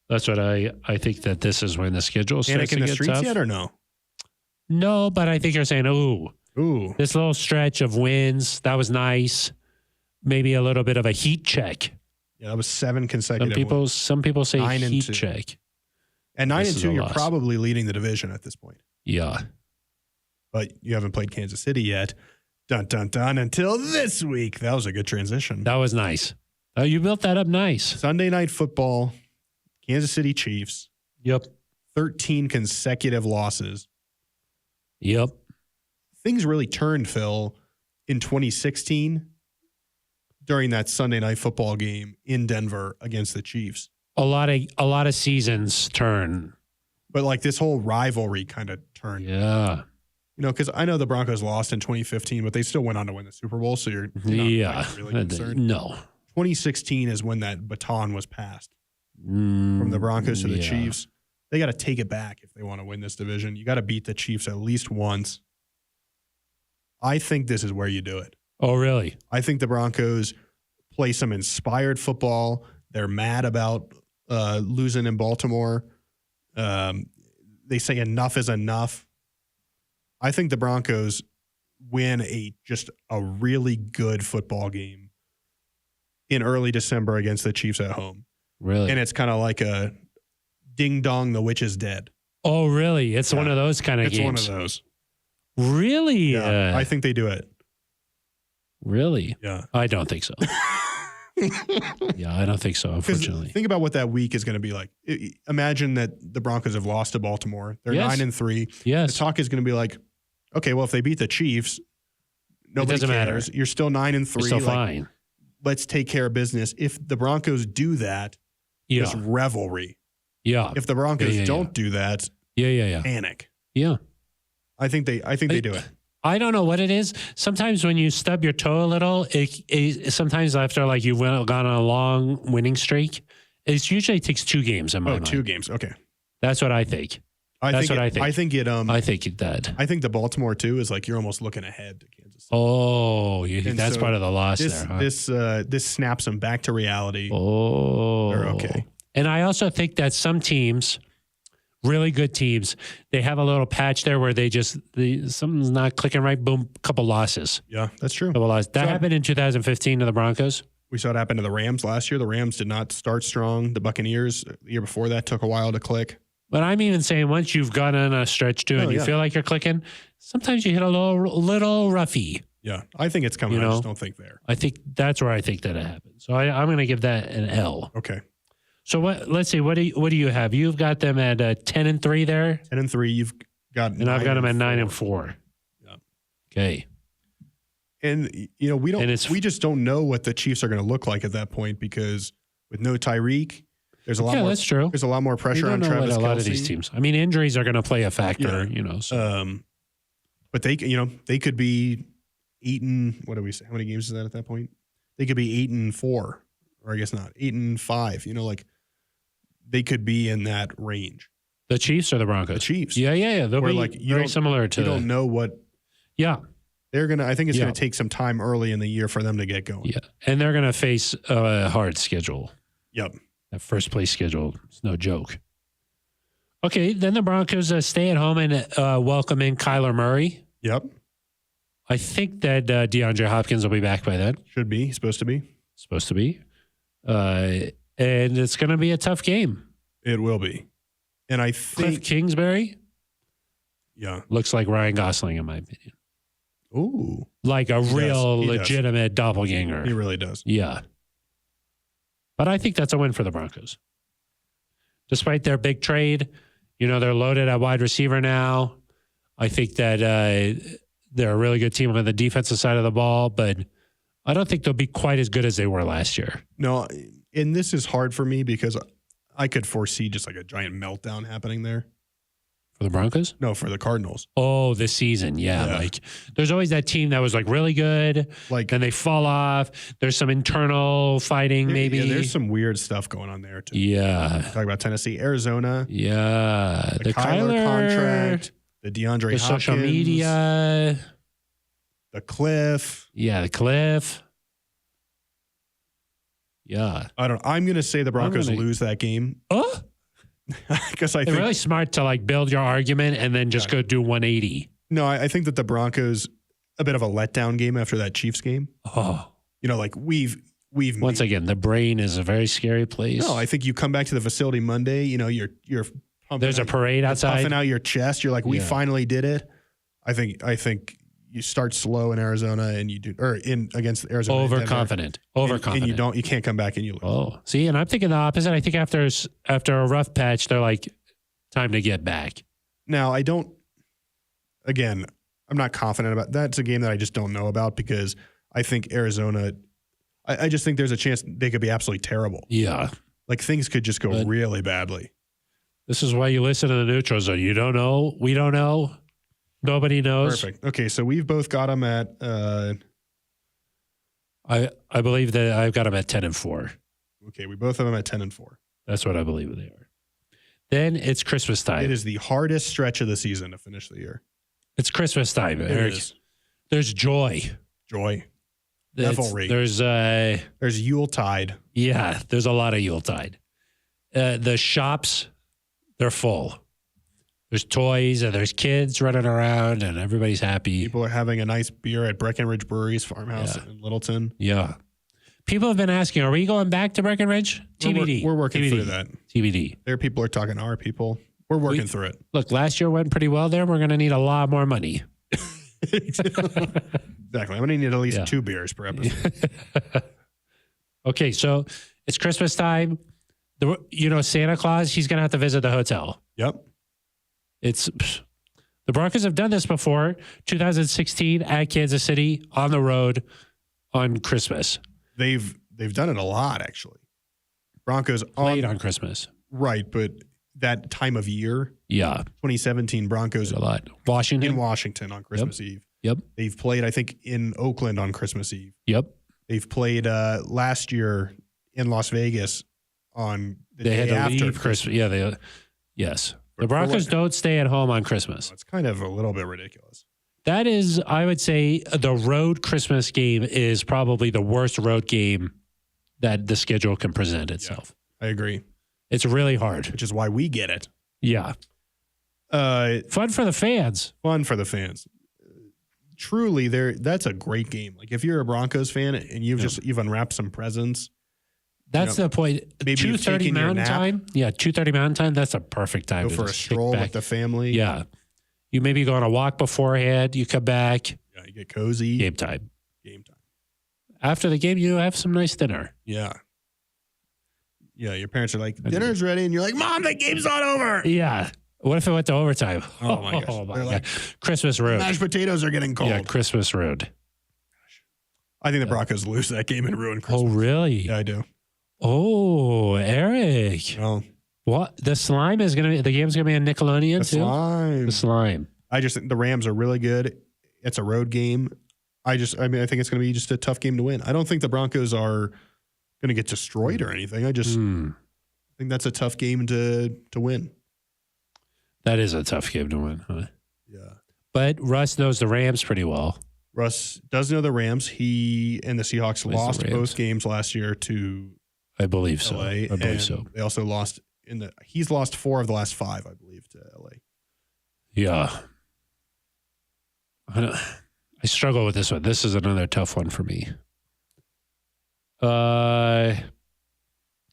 That's what I think that this is when the schedule starts to get tough. Panic in the streets yet or no? No, but I think you're saying, ooh, this little stretch of wins, that was nice. Maybe a little bit of a heat check. Yeah, that was 7 consecutive wins. Some people say heat check. And 9-2, you're probably leading the division at this point. Yeah. But you haven't played Kansas City yet. Dun, dun, dun, until this week. That was a good transition. That was nice. You built that up nice. Sunday Night Football, Kansas City Chiefs. Yep. 13 consecutive losses. Yep. Things really turned, Phil, in 2016 during that Sunday Night Football game in Denver against the Chiefs. A lot of seasons turn. But like this whole rivalry kind of turned. Yeah. You know, because I know the Broncos lost in 2015, but they still went on to win the Super Bowl. So you're not like, really concerned. No. 2016 is when that baton was passed from the Broncos to the Chiefs. They got to take it back if they want to win this division. You got to beat the Chiefs at least once. I think this is where you do it. Oh, really? I think the Broncos play some inspired football. They're mad about losing in Baltimore. They say enough is enough. I think the Broncos win just a really good football game in early December against the Chiefs at home. Really? And it's kind of like a ding dong, the witch is dead. Oh, really? It's one of those kind of games. It's one of those. Really? Yeah, I think they do it. Really? Yeah. I don't think so. Yeah, I don't think so, unfortunately. Think about what that week is going to be like. Imagine that the Broncos have lost to Baltimore. They're 9-3. Yes. The talk is going to be like, okay, well, if they beat the Chiefs, nobody doesn't cares. matter. You're still 9-3. You're still fine. Let's take care of business. If the Broncos do that, it's revelry. Yeah. If the Broncos don't do that, panic. Yeah. I think they do it. I don't know what it is. Sometimes when you stub your toe a little, sometimes after like you've gone on a long winning streak, it usually takes 2 games in my mind. 2 games. Okay. That's what I think. I think the Baltimore too is like you're almost looking ahead to Kansas City. Oh, you think that's part of the loss there, huh? This snaps them back to reality. Oh. They're okay. And I also think that some teams, really good teams, they have a little patch there where something's not clicking right. Boom, couple losses. Yeah, that's true. Couple losses. That happened in 2015 to the Broncos. We saw it happen to the Rams last year. The Rams did not start strong. The Buccaneers, the year before that, took a while to click. But I'm even saying once you've gone on a stretch too and you feel like you're clicking, sometimes you hit a little roughy. Yeah, I think it's coming. I just don't think there. I think that's where I think that it happens. So I'm going to give that an L. Okay. So let's see. What do you have? You've got them at 10-3 there. 10-3. You've got, and I've got them at 9-4. Yeah. Okay. And we just don't know what the Chiefs are going to look like at that point because with no Tyreek, there's a lot more. That's true. There's a lot more pressure on Travis Kelce. A lot of these teams. I mean, injuries are going to play a factor. So. But they could be 8 what do we say? How many games is that at that point? They could be 8-4, or I guess not 8-5. They could be in that range. The Chiefs or the Broncos? The Chiefs. Yeah. They'll be very similar to. You don't know what. Yeah. They're gonna. I think it's gonna take some time early in the year for them to get going. Yeah, and they're gonna face a hard schedule. Yep. That first place schedule is no joke. Okay, then the Broncos stay at home and welcome in Kyler Murray. Yep. I think that DeAndre Hopkins will be back by then. Should be. Supposed to be. And it's going to be a tough game. It will be. And I think Cliff Kingsbury. Yeah. Looks like Ryan Gosling, in my opinion. Ooh. Like a real legitimate doppelganger. He really does. Yeah. But I think that's a win for the Broncos. Despite their big trade, they're loaded at wide receiver now. I think that they're a really good team on the defensive side of the ball, but I don't think they'll be quite as good as they were last year. No, and this is hard for me because I could foresee just like a giant meltdown happening there. For the Broncos? No, for the Cardinals. Oh, this season, yeah. Like, there's always that team that was like really good, then they fall off. There's some internal fighting, maybe. Yeah, there's some weird stuff going on there too. Yeah. Talk about Tennessee, Arizona. Yeah, the Kyler contract, the DeAndre Hopkins, social media, the Cliff. Yeah, the Cliff. Yeah, I'm going to say the Broncos lose that game. Oh. Because I think they're really smart to like build your argument and then just go do 180. No, I think that the Broncos a bit of a letdown game after that Chiefs game. Oh, like we've once again, the brain is a very scary place. No, I think you come back to the facility Monday. You're pumping. There's a parade outside, puffing out your chest. You're like, we finally did it. I think you start slow in Arizona and you do, or against Arizona. Overconfident. And you can't come back and you lose. Oh, see, and I'm thinking the opposite. I think after a rough patch, they're like, time to get back. Now, again, I'm not confident about that's a game that I just don't know about because I think Arizona. I just think there's a chance they could be absolutely terrible. Yeah. Like things could just go really badly. This is why you listen to the Neutral Zone. You don't know. We don't know. Nobody knows. Perfect. Okay, so we've both got them at. I believe that I've got them at 10-4. Okay, we both have them at 10-4. That's what I believe they are. Then it's Christmas time. It is the hardest stretch of the season to finish the year. It's Christmas time, It Eric. is. There's joy. Joy. Revelry. There's Yuletide. Yeah, there's a lot of Yuletide. The shops, they're full. There's toys and there's kids running around and everybody's happy. People are having a nice beer at Breckenridge Brewery's farmhouse in Littleton. Yeah. People have been asking, are we going back to Breckenridge? TBD. We're working through that. TBD. There people are talking to our people. We're working through it. Look, last year went pretty well there. We're going to need a lot more money. Exactly. I'm going to need at least 2 beers per episode. Okay, so it's Christmas time. Santa Claus, he's going to have to visit the hotel. Yep. The Broncos have done this before. 2016 at Kansas City on the road on Christmas. They've done it a lot, actually. Broncos played on Christmas. Right, but that time of year. Yeah. 2017 Broncos a lot. In Washington on Christmas Eve. Yep. They've played, I think, in Oakland on Christmas Eve. Yep. They've played last year in Las Vegas on the day had to after leave Christmas. Yeah, yes. The Broncos don't stay at home on Christmas. It's kind of a little bit ridiculous. That is, I would say, the road Christmas game is probably the worst road game that the schedule can present itself. Yeah, I agree. It's really hard. Which is why we get it. Yeah. Fun for the fans. Fun for the fans. Truly, that's a great game. Like if you're a Broncos fan and you've unwrapped some presents. That's the point. Maybe 2:30 Mountain Time. Yeah, 2:30 Mountain Time. That's a perfect time. Go for a stroll with the family. Yeah. You maybe go on a walk beforehand. You come back. Yeah, you get cozy. Game time. After the game, you have some nice dinner. Yeah. Yeah, your parents are like, dinner's ready. And you're like, Mom, the game's not over. Yeah. What if it went to overtime? Oh, my gosh. Oh, my God. Like, Christmas ruined. Mashed potatoes are getting cold. Yeah, Christmas ruined. I think the Broncos lose that game and ruin Christmas. Oh, really? Yeah, I do. Oh, Eric. Well, what? The game's going to be a Nickelodeon too? The slime. I just think the Rams are really good. It's a road game. I think it's going to be just a tough game to win. I don't think the Broncos are going to get destroyed or anything. I just think that's a tough game to win. That is a tough game to win, huh? Yeah. But Russ knows the Rams pretty well. Russ does know the Rams. He and the Seahawks lost both games last year to I believe so. LA, I believe so. They also lost he's lost 4 of the last 5, I believe, to LA. Yeah. I struggle with this one. This is another tough one for me.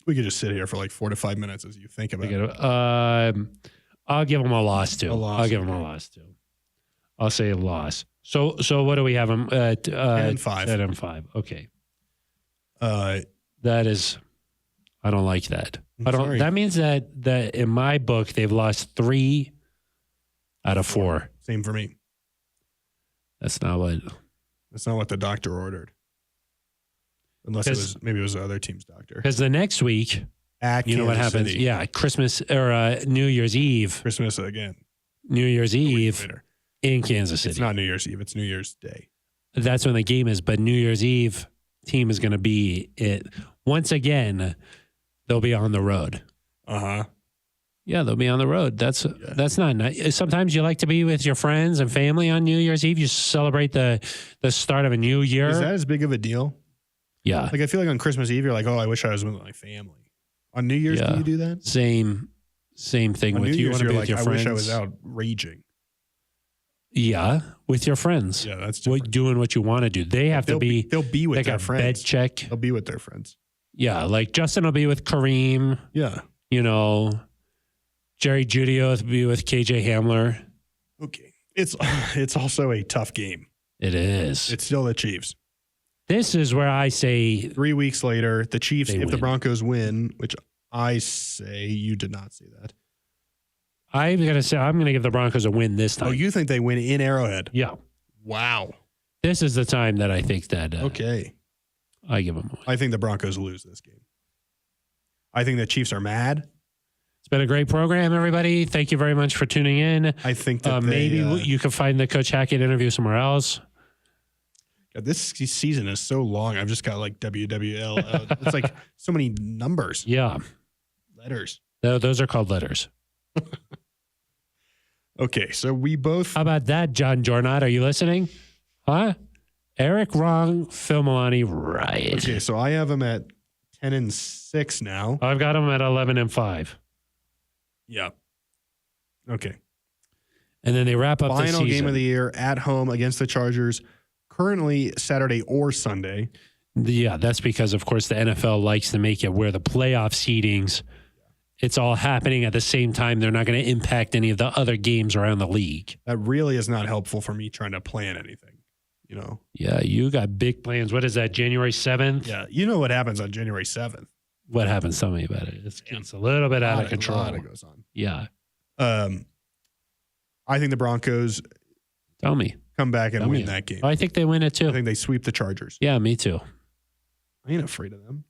We could just sit here for like 4 to 5 minutes as you think about it. I'll give them a loss too. I'll give them a loss too. I'll say a loss. So what do we have them at? 10-5. 10-5. Okay. That is, I don't like that. Sorry. That means that in my book they've lost 3 out of 4. Same for me. That's not what the doctor ordered. Unless maybe it was the other team's doctor. Because the next week, you know what happens? City. Yeah, Christmas or New Year's Eve. Christmas again. New Year's Eve in Kansas City. It's not New Year's Eve. It's New Year's Day. That's when the game is. But New Year's Eve team is going to be it. Once again, they'll be on the road. Uh-huh. Yeah, they'll be on the road. That's not nice. Sometimes you like to be with your friends and family on New Year's Eve. You celebrate the start of a new year. Is that as big of a deal? Yeah. Like I feel like on Christmas Eve, you're like, oh, I wish I was with my family. On New Year's, do you do that? Same thing on with New you. Year's, Want to be like, with your I friends. wish I was out raging. Yeah, with your friends. Yeah, that's different. Doing what you want to do. They'll be with their friends. Bed check. They'll be with their friends. Yeah, like Justin will be with Kareem. Yeah. Jerry Judio will be with KJ Hamler. Okay. It's also a tough game. It is. It's still the Chiefs. This is where I say 3 weeks later, the Chiefs, if win. the Broncos win, which I say you did not say that. I'm going to give the Broncos a win this time. Oh, you think they win in Arrowhead? Yeah. Wow. This is the time that I think that Okay. I give them a win. I think the Broncos lose this game. I think the Chiefs are mad. It's been a great program, everybody. Thank you very much for tuning in. I think that maybe you can find the Coach Hackett interview somewhere else. This season is so long. I've just got like WWL. It's like so many numbers. Yeah. Letters. Those are called letters. Okay, so we both. How about that, John Jornot? Are you listening? Huh? Eric wrong, Phil Milani right. Okay, so I have them at 10-6 now. I've got them at 11-5. Yeah. Okay. And then they wrap up the season. Final game of the year at home against the Chargers. Currently Saturday or Sunday. Yeah, that's because, of course, the NFL likes to make it where the playoff seedings, it's all happening at the same time. They're not going to impact any of the other games around the league. That really is not helpful for me trying to plan anything, you know? Yeah, you got big plans. What is that, January 7th? Yeah, you know what happens on January 7th. What happens? Tell me about it. It's a little bit out of control. A lot goes on. Yeah. I think the Broncos Tell me. come back and win that game. I think they win it too. I think they sweep the Chargers. Yeah, me too. I ain't afraid of them.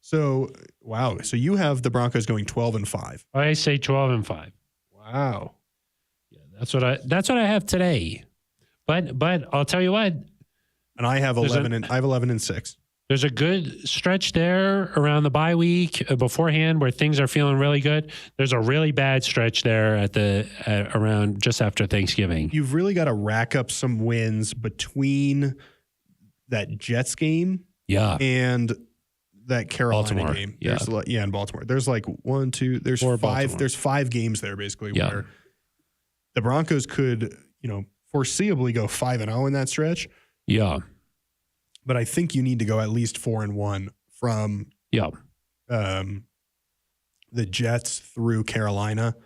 So, wow. So you have the Broncos going 12-5. I say 12-5. Wow. Yeah, that's what I have today. But I'll tell you what. And I have 11-6. There's a good stretch there around the bye week beforehand where things are feeling really good. There's a really bad stretch there around just after Thanksgiving. You've really got to rack up some wins between that Jets game and that Carolina Baltimore game. Yeah. In Baltimore. There's like 1, 2, there's Or five. Baltimore. There's 5 games there basically where the Broncos could, foreseeably go 5-0 in that stretch. Yeah. But I think you need to go at least 4-1 from the Jets through Carolina.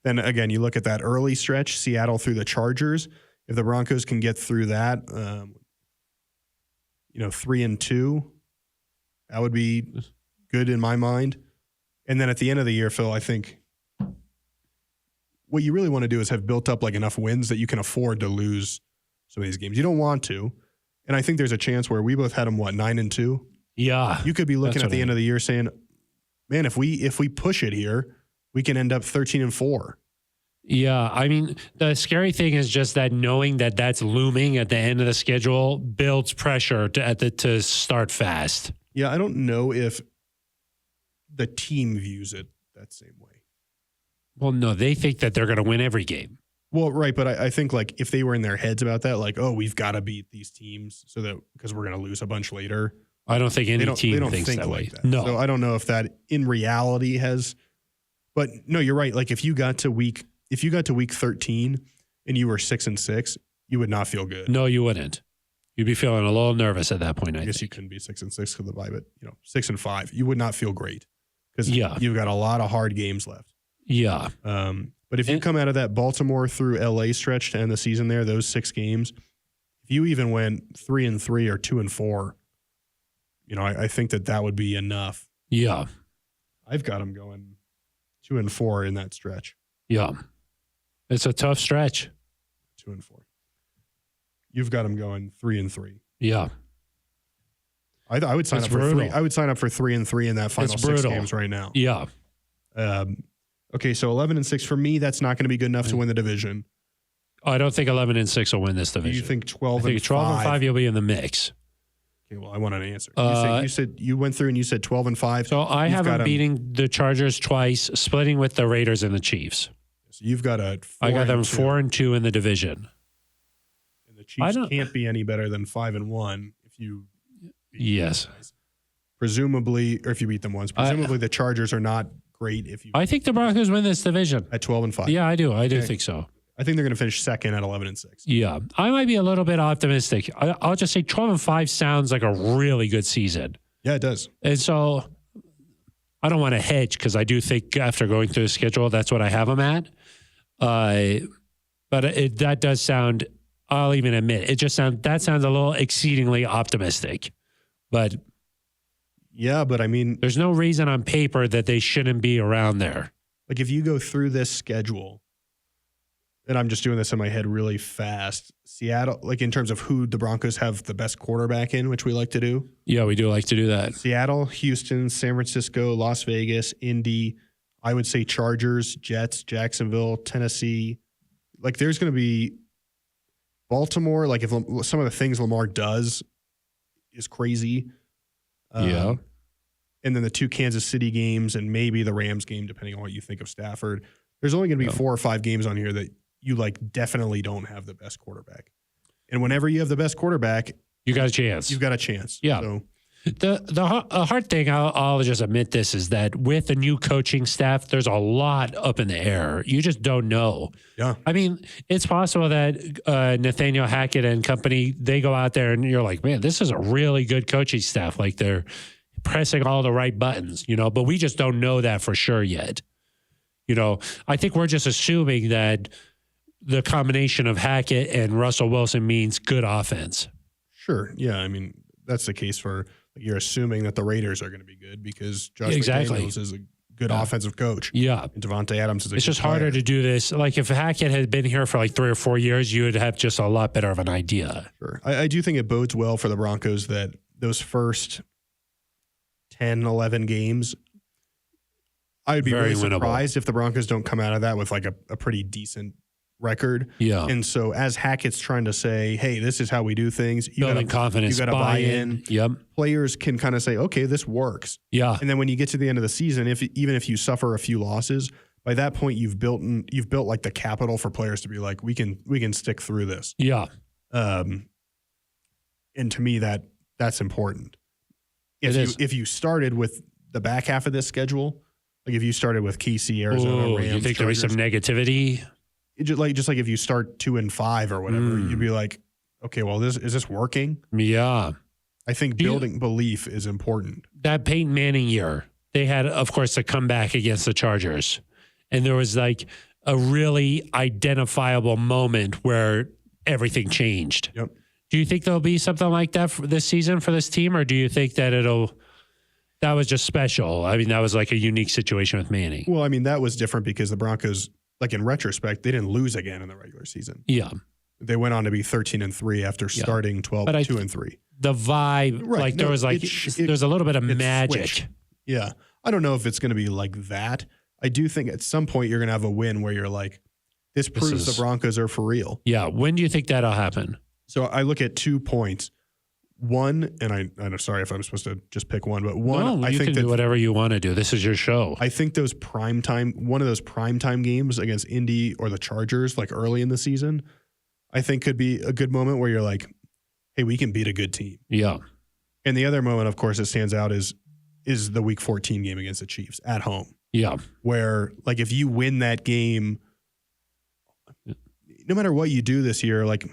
Then again, you look at that early stretch, Seattle through the Chargers. If the Broncos can get through that, 3-2, that would be good in my mind. And then at the end of the year, Phil, I think what you really want to do is have built up like enough wins that you can afford to lose some of these games. You don't want to. And I think there's a chance where we both had them, 9-2? Yeah. You could be looking at the end of the year saying, man, if we push it here, we can end up 13-4. Yeah. I mean, the scary thing is just that knowing that that's looming at the end of the schedule builds pressure to start fast. Yeah, I don't know if the team views it that same way. Well, no, they think that they're going to win every game. Well, right, but I think like if they were in their heads about that, like, oh, we've got to beat these teams so that because we're going to lose a bunch later. I don't think any team they don't thinks think that like way. that. No. So I don't know if that in reality has. But no, you're right. Like if you got to week 13 and you were 6-6, you would not feel good. No, you wouldn't. You'd be feeling a little nervous at that point. I guess you couldn't be 6-6 because of the bye, but 6-5, you would not feel great because you've got a lot of hard games left. Yeah. But if you come out of that Baltimore through LA stretch to end the season there, those 6 games, if you even went 3-3 or 2-4, I think that would be enough. Yeah. I've got them going 2-4 in that stretch. Yeah. It's a tough stretch. 2-4. You've got them going 3-3. Yeah. I would sign up for 3. I would sign up for 3-3 in that final 6 games right now. Yeah. Okay, so 11-6 for me. That's not going to be good enough to win the division. I don't think 11-6 will win this division. Do you think 12-5? I think 12-5, you'll be in the mix. Okay, well, I want an answer. You said you went through and you said 12-5. So I have them beating the Chargers twice, splitting with the Raiders and the Chiefs. So you've got I got them 4-2 in the division. And the Chiefs can't be any better than 5-1 if you. Yes. Presumably, or if you beat them once. Presumably, the Chargers are not great if you. I think the Broncos win this division At 12-5. Yeah, I do. I do think so. I think they're going to finish second at 11-6. Yeah, I might be a little bit optimistic. I'll just say 12-5 sounds like a really good season. Yeah, it does. And so I don't want to hedge because I do think after going through the schedule, that's what I have them at. But that does sound. I'll even admit it sounds a little exceedingly optimistic. But yeah, but I mean, there's no reason on paper that they shouldn't be around there. Like if you go through this schedule, and I'm just doing this in my head really fast, Seattle, like in terms of who the Broncos have the best quarterback in, which we like to do. Yeah, we do like to do that. Seattle, Houston, San Francisco, Las Vegas, Indy, I would say Chargers, Jets, Jacksonville, Tennessee. Like there's going to be Baltimore. Like if some of the things Lamar does is crazy. Yeah. And then the 2 Kansas City games and maybe the Rams game, depending on what you think of Stafford. There's only going to be 4 or 5 games on here that you like definitely don't have the best quarterback. And whenever you have the best quarterback, you got a chance. You've got a chance. Yeah. So, the hard thing, I'll just admit this, is that with the new coaching staff, there's a lot up in the air. You just don't know. Yeah. I mean, it's possible that Nathaniel Hackett and company, they go out there and you're like, man, this is a really good coaching staff. Like they're pressing all the right buttons, but we just don't know that for sure yet. I think we're just assuming that the combination of Hackett and Russell Wilson means good offense. Sure. Yeah. I mean, that's the case for you're assuming that the Raiders are going to be good because Josh Exactly. McDaniels is a good offensive coach. Yeah. And Devontae Adams is a It's good just harder player. to do this. Like if Hackett had been here for like 3 or 4 years, you would have just a lot better of an idea. Sure. I do think it bodes well for the Broncos that those first 10, 11 games, I would be Very really winnable. surprised if the Broncos don't come out of that with like a pretty decent record. Yeah. And so as Hackett's trying to say, hey, this is how we do things, you Building confidence, you got to buy in. Yep. Players can kind of say, okay, this works. Yeah. And then when you get to the end of the season, even if you suffer a few losses, by that point you've built like the capital for players to be like, we can stick through this. Yeah. And to me that's important. It is. If you started with the back half of this schedule, like if you started with KC, Arizona, Rams, you think there'll be some negativity? just like if you start 2-5 or whatever, you'd be like, okay, well, is this working? Yeah. I think building belief is important. That Peyton Manning year, they had, of course, a comeback against the Chargers. And there was like a really identifiable moment where everything changed. Yep. Do you think there'll be something like that for this season for this team, or do you think that that was just special? I mean, that was like a unique situation with Manning. Well, I mean, that was different because the Broncos, like in retrospect, they didn't lose again in the regular season. Yeah. They went on to be 13-3 after starting 12-2-3. The vibe, Right. like there was like, there's a little bit of magic. Switched. Yeah. I don't know if it's going to be like that. I do think at some point you're going to have a win where you're like, this proves the Broncos are for real. Yeah. When do you think that'll happen? So I look at 2 points. One, and I'm sorry if I'm supposed to just pick one, but one, No, I you think can do whatever you want to do. This is your show. I think one of those primetime games against Indy or the Chargers, like early in the season, I think could be a good moment where you're like, hey, we can beat a good team. Yeah. And the other moment, of course, that stands out is the Week 14 game against the Chiefs at home. Yeah. Where, like, if you win that game, no matter what you do this year, like,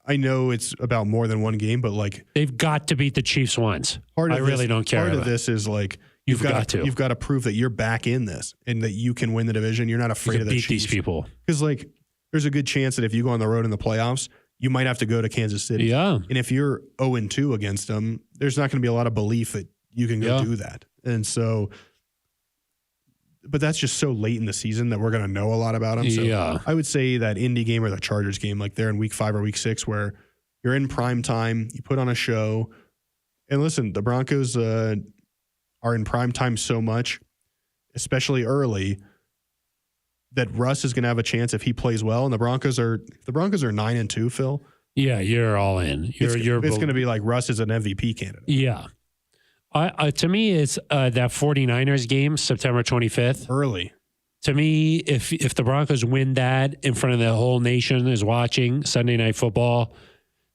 I know it's about more than one game, but like they've got to beat the Chiefs once. I really don't care. Part of this is like you've got to prove that you're back in this and that you can win the division. You're not afraid of the Chiefs. Beat these people. Because like there's a good chance that if you go on the road in the playoffs, you might have to go to Kansas City. Yeah. And if you're 0-2 against them, there's not going to be a lot of belief that you can go do that. And so, but that's just so late in the season that we're going to know a lot about them. So I would say that Indy game or the Chargers game, like they're in week 5 or week 6, where you're in prime time, you put on a show. And listen, the Broncos are in prime time so much, especially early, that Russ is going to have a chance if he plays well. And the Broncos are 9-2, Phil. Yeah, you're all in. It's going to be like Russ is an MVP candidate. Yeah. To me, it's that 49ers game, September 25th. Early. To me, if the Broncos win that in front of the whole nation is watching Sunday Night Football,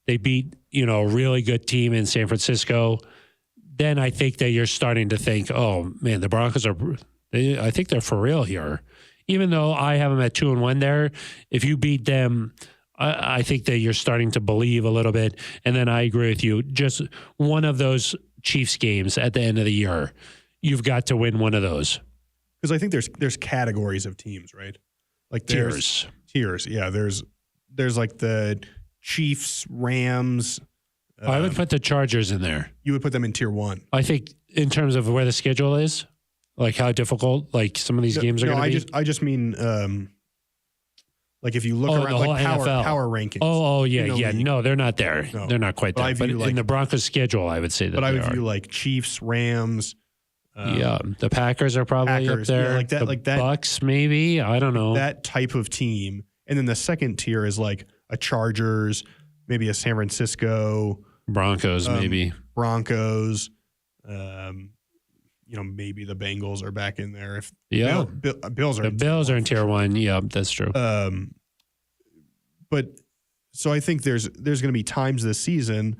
they beat, a really good team in San Francisco, then I think that you're starting to think, oh, man, the Broncos I think they're for real here. Even though I have them at 2-1 there, if you beat them, I think that you're starting to believe a little bit. And then I agree with you. Just one of those Chiefs games at the end of the year, you've got to win one of those. Because I think there's categories of teams, right? Like tiers. Yeah, there's like the Chiefs, Rams. I would put the Chargers in there. You would put them in tier 1. I think in terms of where the schedule is, Like how difficult like some of these games are going to be? I just mean like if you look around like power rankings. Yeah. No, they're not there. No. They're not quite there. But in the Broncos schedule, I would say that. But I would view like Chiefs, Rams. The Packers are probably up there. Like that. Bucks, maybe. I don't know. That type of team. And then the second tier is like a Chargers, maybe a San Francisco. Broncos, maybe. Broncos. Maybe the Bengals are back in there. Bills are. The Bills are in tier 1. Yeah, that's true. But so I think there's going to be times this season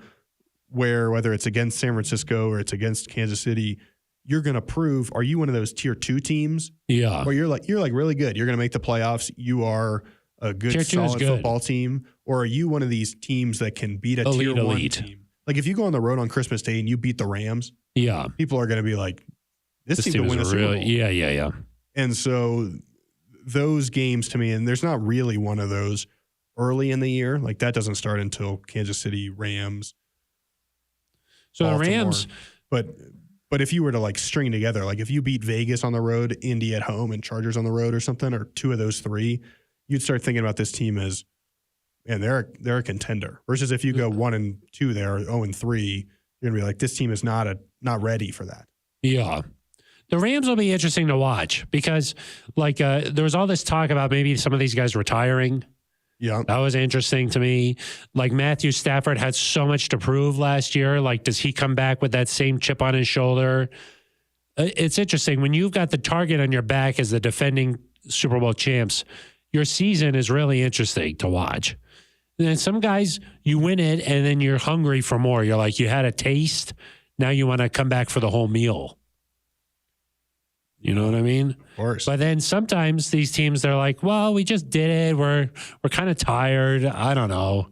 where whether it's against San Francisco or it's against Kansas City, you're going to prove, are you one of those tier 2 teams? Yeah. Or you're like really good. You're going to make the playoffs. You are a good, solid football team. Or are you one of these teams that can beat a tier 1 team? Like if you go on the road on Christmas Day and you beat the Rams, people are going to be like, this team can win the Super Bowl. Yeah. And so those games to me, and there's not really one of those early in the year. Like that doesn't start until Kansas City, Rams. So Baltimore. The Rams, but if you were to like string together, like if you beat Vegas on the road, Indy at home, and Chargers on the road or something, or 2 of those 3, you'd start thinking about this team as, man, they're a contender. Versus if you go 1-2 there, 0-3, you're gonna be like, this team is not ready for that. Yeah. The Rams will be interesting to watch because like there was all this talk about maybe some of these guys retiring. Yeah. That was interesting to me. Like Matthew Stafford had so much to prove last year. Like, does he come back with that same chip on his shoulder? It's interesting. When you've got the target on your back as the defending Super Bowl champs, your season is really interesting to watch. And then some guys, you win it and then you're hungry for more. You're like, you had a taste. Now you want to come back for the whole meal. You know what I mean? Of course. But then sometimes these teams, they're like, well, we just did it. We're kind of tired. I don't know.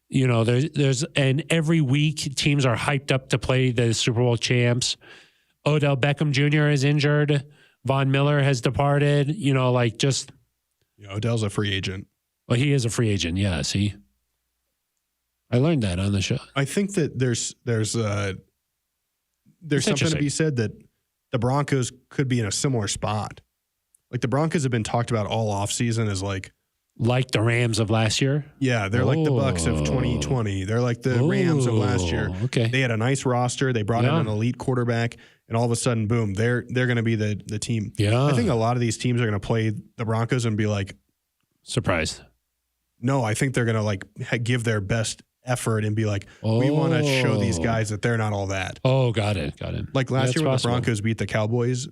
You know, and every week teams are hyped up to play the Super Bowl champs. Odell Beckham Jr. is injured. Von Miller has departed. You know, like just. Yeah, Odell's a free agent. Well, he is a free agent. Yeah. See, I learned that on the show. I think that there's something to be said that the Broncos could be in a similar spot. Like the Broncos have been talked about all offseason as like the Rams of last year? Yeah, they're like the Bucks of 2020. They're like the Rams of last year. Okay. They had a nice roster. They brought in an elite quarterback, and all of a sudden, boom, they're going to be the team. Yeah. I think a lot of these teams are going to play the Broncos and be like surprised. No, I think they're going to like give their best effort and be like, we want to show these guys that they're not all that. Oh, got it. Like last year when the Broncos beat the Cowboys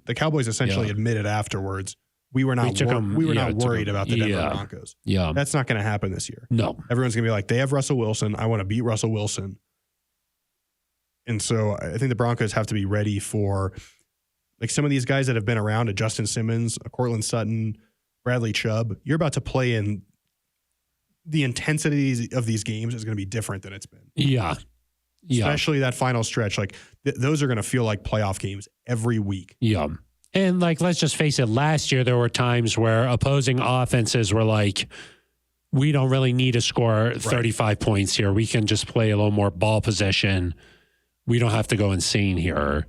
essentially admitted afterwards, we were not worried about the Denver Broncos. Yeah. That's not going to happen this year. No. Everyone's going to be like, they have Russell Wilson. I want to beat Russell Wilson. And so I think the Broncos have to be ready for like some of these guys that have been around, a Justin Simmons, a Cortland Sutton, Bradley Chubb. You're about to play in the intensity of these games is going to be different than it's been. Yeah. Especially that final stretch. Like those are going to feel like playoff games every week. Yeah. And like, let's just face it, last year there were times where opposing offenses were like, we don't really need to score 35 points here. We can just play a little more ball possession. We don't have to go insane here.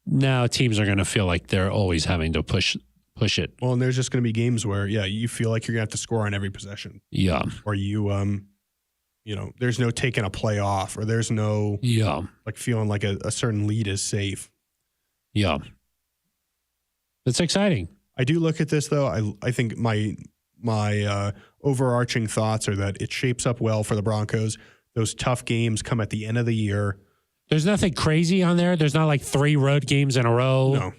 Now teams are going to feel like they're always having to push it. Well, and there's just going to be games where, you feel like you're going to have to score on every possession. Yeah. Or there's no taking a play off, or there's no like feeling like a certain lead is safe. Yeah. It's exciting. I do look at this though. I think my overarching thoughts are that it shapes up well for the Broncos. Those tough games come at the end of the year. There's nothing crazy on there. There's not like 3 road games in a row. No.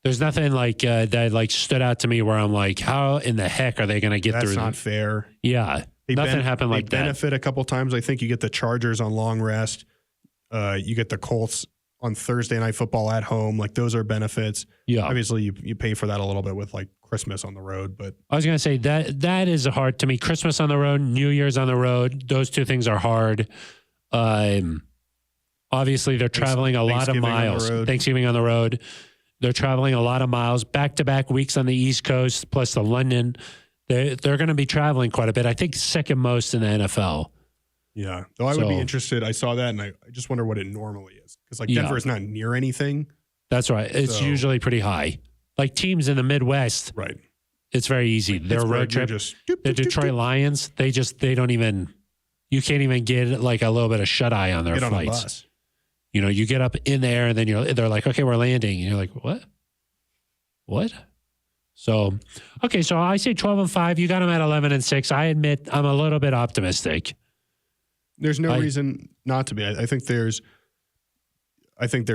There's nothing like that like stood out to me where I'm like, how in the heck are they going to get through? That's not fair. Yeah. Nothing happened like that. They benefit a couple times. I think you get the Chargers on long rest. You get the Colts on Thursday Night Football at home. Like those are benefits. Yeah. Obviously you pay for that a little bit with like Christmas on the road, but I was going to say that is hard to me. Christmas on the road, New Year's on the road. Those 2 things are hard. Obviously they're traveling a lot of miles. Thanksgiving on the road. They're traveling a lot of miles, back-to-back weeks on the East Coast, plus the London. They're going to be traveling quite a bit. I think second most in the NFL. Yeah. Though I would be interested. I saw that, and I just wonder what it normally is. Because, like, Denver is not near anything. That's right. It's usually pretty high. Like teams in the Midwest, Right. it's very easy. Like Their road Pittsburgh, trip, you're the Detroit Lions, they don't even, you can't even get like a little bit of shut eye on their get on a flights. bus. You know, you get up in the air and then they're like, okay, we're landing. And you're like, what? So, okay. So I say 12-5. You got them at 11-6. I admit I'm a little bit optimistic. There's no reason not to be. I think there's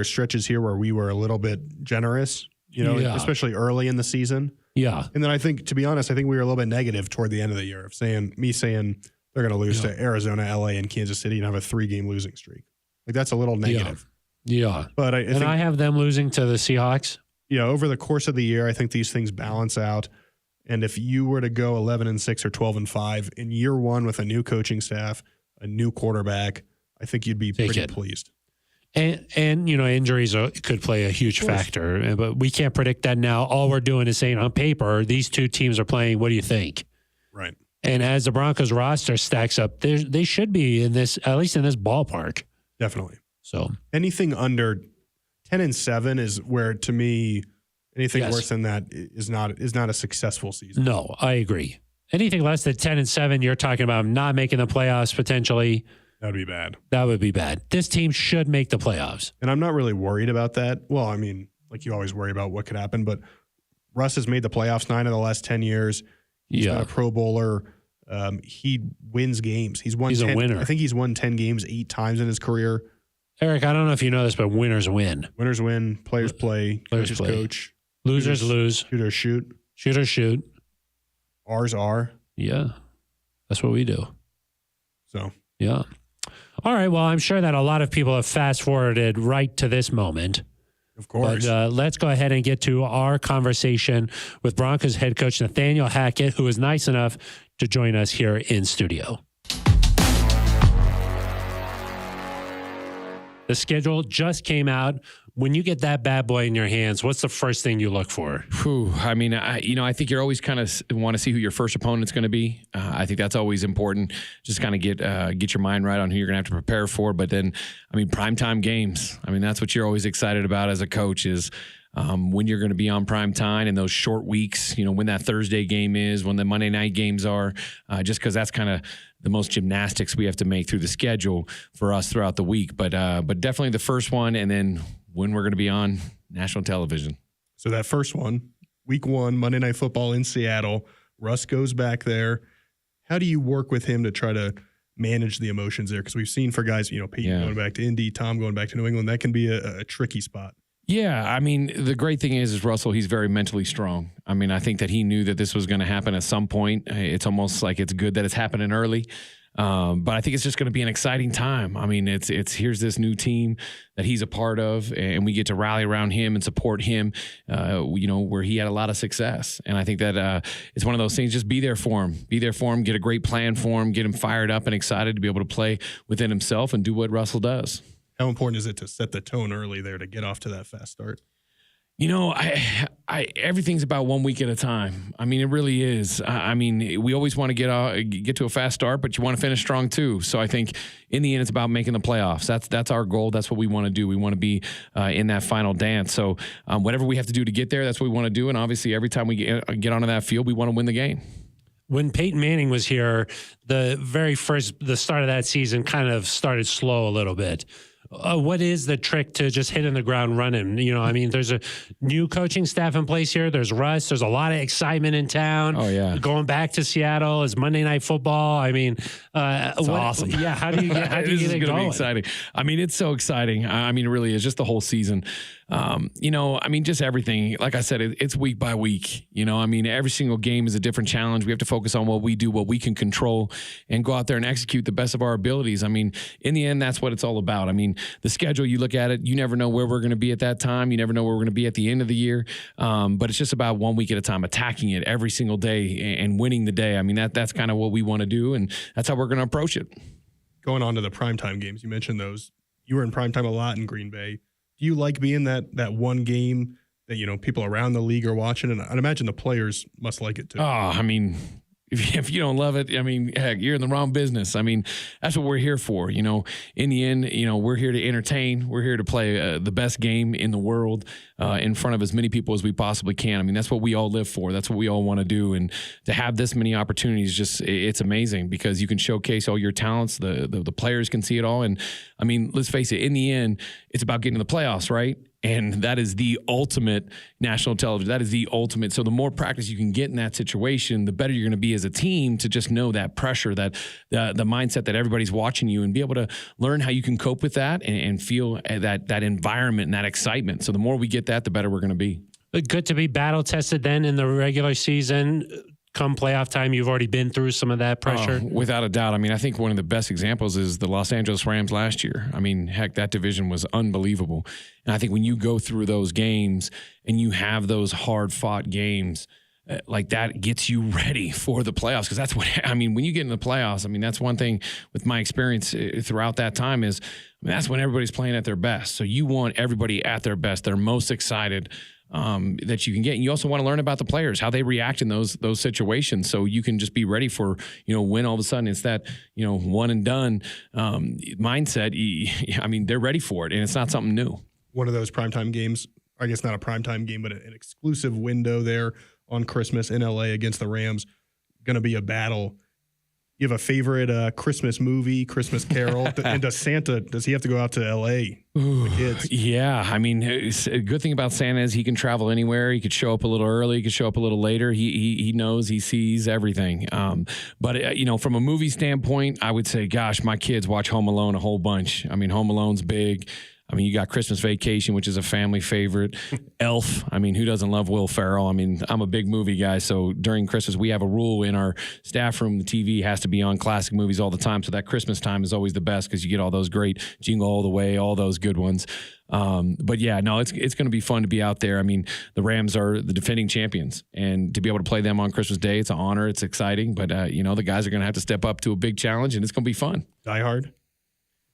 stretches here where we were a little bit generous, especially early in the season. Yeah. And then I think, to be honest, I think we were a little bit negative toward the end of the year of saying they're going to lose to Arizona, LA, and Kansas City and have a 3-game losing streak. Like, that's a little negative. Yeah. But I think, I have them losing to the Seahawks. Over the course of the year, I think these things balance out. And if you were to go 11-6 or 12-5 in year one with a new coaching staff, a new quarterback, I think you'd be pretty pleased. And injuries could play a huge factor, but we can't predict that now. All we're doing is saying on paper, these two teams are playing. What do you think? Right. And as the Broncos roster stacks up, they should be at least in this ballpark. Definitely. So anything under 10-7 is where, to me, anything worse than that is not a successful season. No, I agree. Anything less than 10-7, you're talking about not making the playoffs potentially. That would be bad. That would be bad. This team should make the playoffs. And I'm not really worried about that. Well, I mean, like you always worry about what could happen, but Russ has made the playoffs 9 of the last 10 years. He's been a Pro Bowler. He wins games. He's a winner. I think he's won 10 games 8 times in his career. Eric, I don't know if you know this, but winners win. Winners win. Players play. Coaches coach. Losers lose. Shooters shoot. Shooters shoot. R's are. Yeah. That's what we do. So. Yeah. All right. Well, I'm sure that a lot of people have fast forwarded right to this moment. Of course. But let's go ahead and get to our conversation with Broncos head coach Nathaniel Hackett, who was nice enough to join us here in studio. The schedule just came out. When you get that bad boy in your hands, what's the first thing you look for? I mean, I think you're always kind of want to see who your first opponent's going to be. I think that's always important. Just kind of get your mind right on who you're going to have to prepare for. But then, I mean, primetime games. I mean, that's what you're always excited about as a coach is when you're going to be on prime time and those short weeks, when that Thursday game is, when the Monday night games are, just because that's kind of the most gymnastics we have to make through the schedule for us throughout the week. But definitely the first one, and then when we're going to be on national television. So that first one, week 1, Monday Night Football in Seattle, Russ goes back there. How do you work with him to try to manage the emotions there? Because we've seen for guys, Peyton going back to Indy, Tom going back to New England, that can be a tricky spot. Yeah, I mean, the great thing is Russell, he's very mentally strong. I mean, I think that he knew that this was going to happen at some point. It's almost like it's good that it's happening early. But I think it's just going to be an exciting time. I mean, it's here's this new team that he's a part of, and we get to rally around him and support him, where he had a lot of success. And I think that it's one of those things, just be there for him. Be there for him, get a great plan for him, get him fired up and excited to be able to play within himself and do what Russell does. How important is it to set the tone early there to get off to that fast start? Everything's about 1 week at a time. I mean, it really is. I mean, we always want to get to a fast start, but you want to finish strong too. So I think in the end, it's about making the playoffs. That's our goal. That's what we want to do. We want to be in that final dance. So whatever we have to do to get there, that's what we want to do. And obviously, every time we get onto that field, we want to win the game. When Peyton Manning was here, the start of that season kind of started slow a little bit. What is the trick to just hitting the ground running? There's a new coaching staff in place here. There's Russ. There's a lot of excitement in town. Oh, yeah. Going back to Seattle is Monday Night Football. I mean, it's awesome. Yeah. How do you get it going? Be exciting. I mean, it's so exciting. I mean, it really is just the whole season. Just everything. Like I said, it's week by week. Every single game is a different challenge. We have to focus on what we do, what we can control, and go out there and execute the best of our abilities. I mean, in the end, that's what it's all about. I mean, the schedule, you look at it, you never know where we're going to be at that time. You never know where we're going to be at the end of the year. But it's just about 1 week at a time, attacking it every single day and winning the day. I mean, that's kind of what we want to do, and that's how we're going to approach it. Going on to the primetime games, you mentioned those. You were in primetime a lot in Green Bay. Do you like being that one game that, people around the league are watching? And I'd imagine the players must like it too. Oh, I mean, If you don't love it, I mean, heck, you're in the wrong business. I mean, that's what we're here for. You know, in the end, you know, we're here to entertain. We're here to play the best game in the world in front of as many people as we possibly can. I mean, that's what we all live for. That's what we all want to do. And to have this many opportunities, just it's amazing because you can showcase all your talents. The players can see it all. And I mean, let's face it, in the end, it's about getting to the playoffs, right? And that is the ultimate national television. That is the ultimate. So the more practice you can get in that situation, the better you're going to be as a team to just know that pressure, that the mindset that everybody's watching you and be able to learn how you can cope with that and feel that environment and that excitement. So the more we get that, the better we're going to be. Good to be battle tested then in the regular season. Come playoff time, you've already been through some of that pressure? Without a doubt. I mean, I think one of the best examples is the Los Angeles Rams last year. I mean, heck, that division was unbelievable. And I think when you go through those games and you have those hard-fought games, like that gets you ready for the playoffs. Because that's what, I mean, when you get in the playoffs, I mean, that's one thing with my experience throughout that time is, I mean, that's when everybody's playing at their best. So you want everybody at their best. They're most excited that you can get. And you also want to learn about the players, how they react in those situations. So you can just be ready for, you know, when all of a sudden it's that, you know, one and done mindset. I mean, they're ready for it and it's not something new. One of those primetime games, I guess not a primetime game, but an exclusive window there on Christmas in LA against the Rams. Going to be a battle. You have a favorite Christmas movie, Christmas Carol? And does he have to go out to L.A. with the kids? Yeah. I mean, a good thing about Santa is he can travel anywhere. He could show up a little early. He could show up a little later. He knows, he sees everything. But, you know, from a movie standpoint, I would say, gosh, my kids watch Home Alone a whole bunch. I mean, Home Alone's big. I mean, you got Christmas Vacation, which is a family favorite. Elf. I mean, who doesn't love Will Ferrell? I mean, I'm a big movie guy. So during Christmas, we have a rule in our staff room. The TV has to be on classic movies all the time. So that Christmas time is always the best because you get all those great Jingle All the Way, all those good ones. But yeah, no, it's going to be fun to be out there. I mean, the Rams are the defending champions, and to be able to play them on Christmas Day, it's an honor. It's exciting. But, you know, the guys are going to have to step up to a big challenge, and it's going to be fun. Die Hard.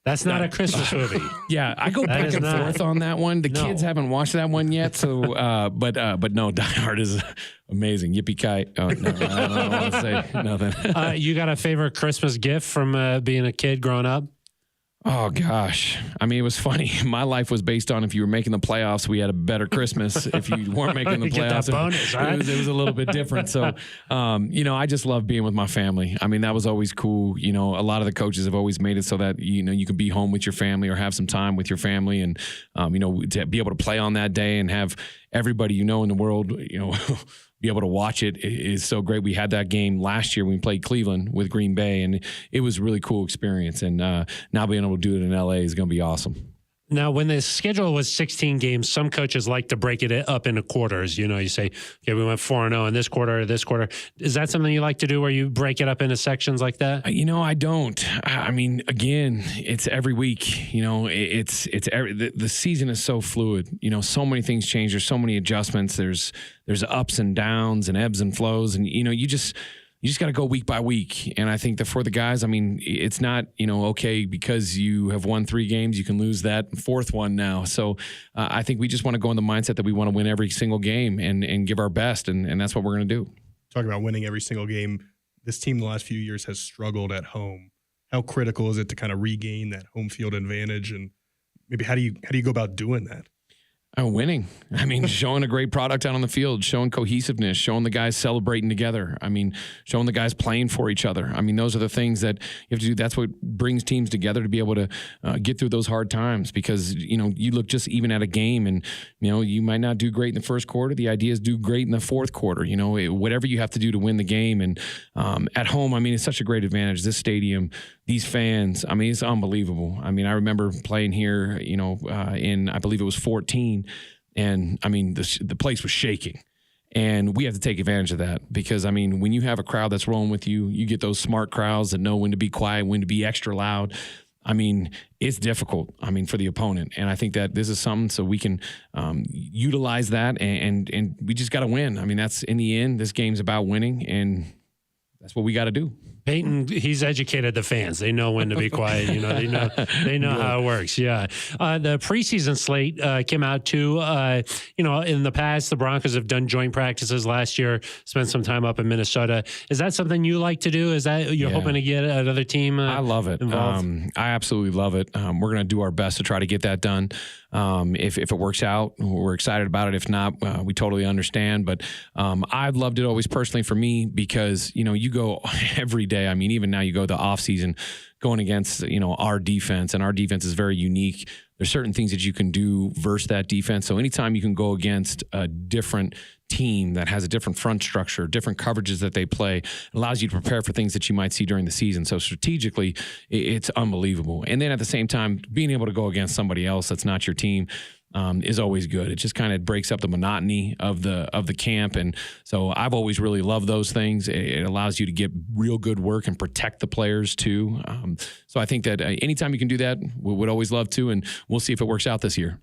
That's not a Christmas movie. Yeah, I go back and forth on that one. The kids haven't watched that one yet, so but no, Die Hard is amazing. Yippee-ki-yay. Oh, no, I don't want to say nothing. You got a favorite Christmas gift from being a kid growing up? Oh, gosh. I mean, it was funny. My life was based on if you were making the playoffs, we had a better Christmas. If you weren't making the playoffs, bonus, right? it was a little bit different. So, you know, I just love being with my family. I mean, that was always cool. You know, a lot of the coaches have always made it so that, you know, you can be home with your family or have some time with your family and, you know, to be able to play on that day and have everybody you know in the world, you know, be able to watch it is so great. We had that game last year when we played Cleveland with Green Bay, and it was a really cool experience. And now being able to do it in LA is going to be awesome. Now, when the schedule was 16 games, some coaches like to break it up into quarters. You know, you say, okay, we went 4-0 in this quarter, this quarter. Is that something you like to do where you break it up into sections like that? You know, I don't. I mean, again, it's every week. You know, the season is so fluid. You know, so many things change. There's so many adjustments. There's ups and downs and ebbs and flows. And, you know, you just got to go week by week. And I think that for the guys, I mean, it's not, you know, okay, because you have won 3 games, you can lose that 4th one now. So I think we just want to go in the mindset that we want to win every single game and give our best. And that's what we're going to do. Talking about winning every single game, this team the last few years has struggled at home. How critical is it to kind of regain that home field advantage? And maybe how do you go about doing that? Winning. I mean, showing a great product out on the field, showing cohesiveness, showing the guys celebrating together. I mean, showing the guys playing for each other. I mean, those are the things that you have to do. That's what brings teams together to be able to get through those hard times because, you know, you look just even at a game and, you know, you might not do great in the first quarter. The idea is do great in the 4th quarter, you know, whatever you have to do to win the game. And at home, I mean, it's such a great advantage. This stadium, these fans, I mean, it's unbelievable. I mean, I remember playing here, you know, in, I believe it was 14. And I mean, the place was shaking. And we have to take advantage of that because, I mean, when you have a crowd that's rolling with you, you get those smart crowds that know when to be quiet, when to be extra loud. I mean, it's difficult, I mean, for the opponent. And I think that this is something so we can utilize that and we just got to win. I mean, that's in the end, this game's about winning and that's what we got to do. Peyton, he's educated the fans. They know when to be quiet. They know how it works. Yeah. The preseason slate came out too. In the past, the Broncos have done joint practices last year, spent some time up in Minnesota. Is that something you like to do? Is that you're hoping to get another team I love it. I absolutely love it. We're going to do our best to try to get that done. If it works out, we're excited about it. If not, we totally understand. But I've loved it always personally for me because, you go every day. I mean, even now you go the off season going against, our defense, and our defense is very unique. There's certain things that you can do versus that defense. So anytime you can go against a different team that has a different front structure, different coverages that they play, it allows you to prepare for things that you might see during the season. So strategically, it's unbelievable. And then at the same time, being able to go against somebody else that's not your team is always good. It just kind of breaks up the monotony of the camp. And so I've always really loved those things. It allows you to get real good work and protect the players too. So I think that anytime you can do that, we would always love to, and we'll see if it works out this year.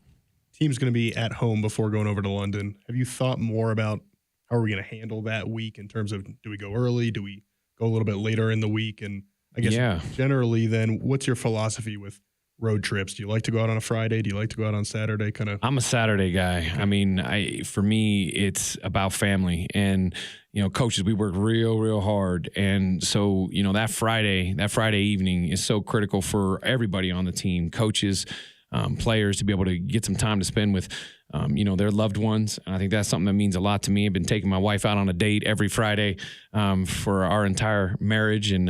Team's going to be at home before going over to London. Have you thought more about how are we going to handle that week in terms of, do we go early? Do we go a little bit later in the week? And I guess generally then, what's your philosophy with road trips? Do you like to go out on a Friday? Do you like to go out on Saturday? I'm a Saturday guy. I mean, for me, it's about family. And, coaches, we work real, real hard. And so, that Friday evening is so critical for everybody on the team, coaches, players, to be able to get some time to spend with, their loved ones. And I think that's something that means a lot to me. I've been taking my wife out on a date every Friday for our entire marriage and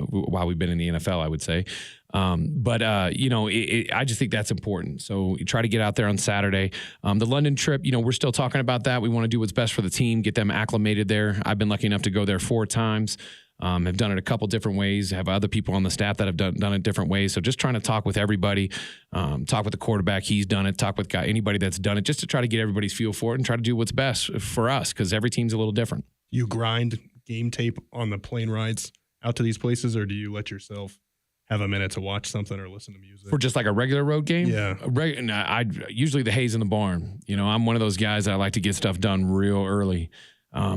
while we've been in the NFL, I would say. I just think that's important. So you try to get out there on Saturday. The London trip, we're still talking about that. We want to do what's best for the team, get them acclimated there. I've been lucky enough to go there 4 times. Have done it a couple different ways, have other people on the staff that have done it different ways. So just trying to talk with everybody, talk with the quarterback. He's done it. Talk with anybody that's done it, just to try to get everybody's feel for it and try to do what's best for us, because every team's a little different. You grind game tape on the plane rides out to these places, or do you let yourself have a minute to watch something or listen to music? For just like a regular road game? Yeah. Usually the hay's in the barn. I'm one of those guys that I like to get stuff done real early.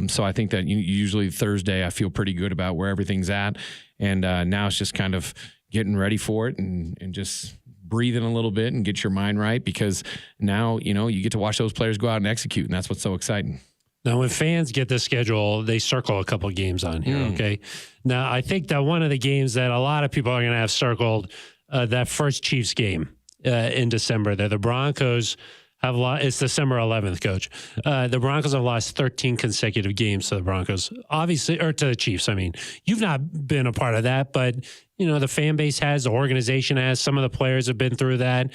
So I think that usually Thursday I feel pretty good about where everything's at. And now it's just kind of getting ready for it and just breathing a little bit and get your mind right, because now, you get to watch those players go out and execute. And that's what's so exciting. Now, when fans get the schedule, they circle a couple games on here, okay? Now, I think that one of the games that a lot of people are going to have circled, that first Chiefs game in December, the Broncos have lost. It's December 11th, Coach. The Broncos have lost 13 consecutive games to the Broncos, obviously, or to the Chiefs. I mean, you've not been a part of that, but, the fan base has, the organization has, some of the players have been through that.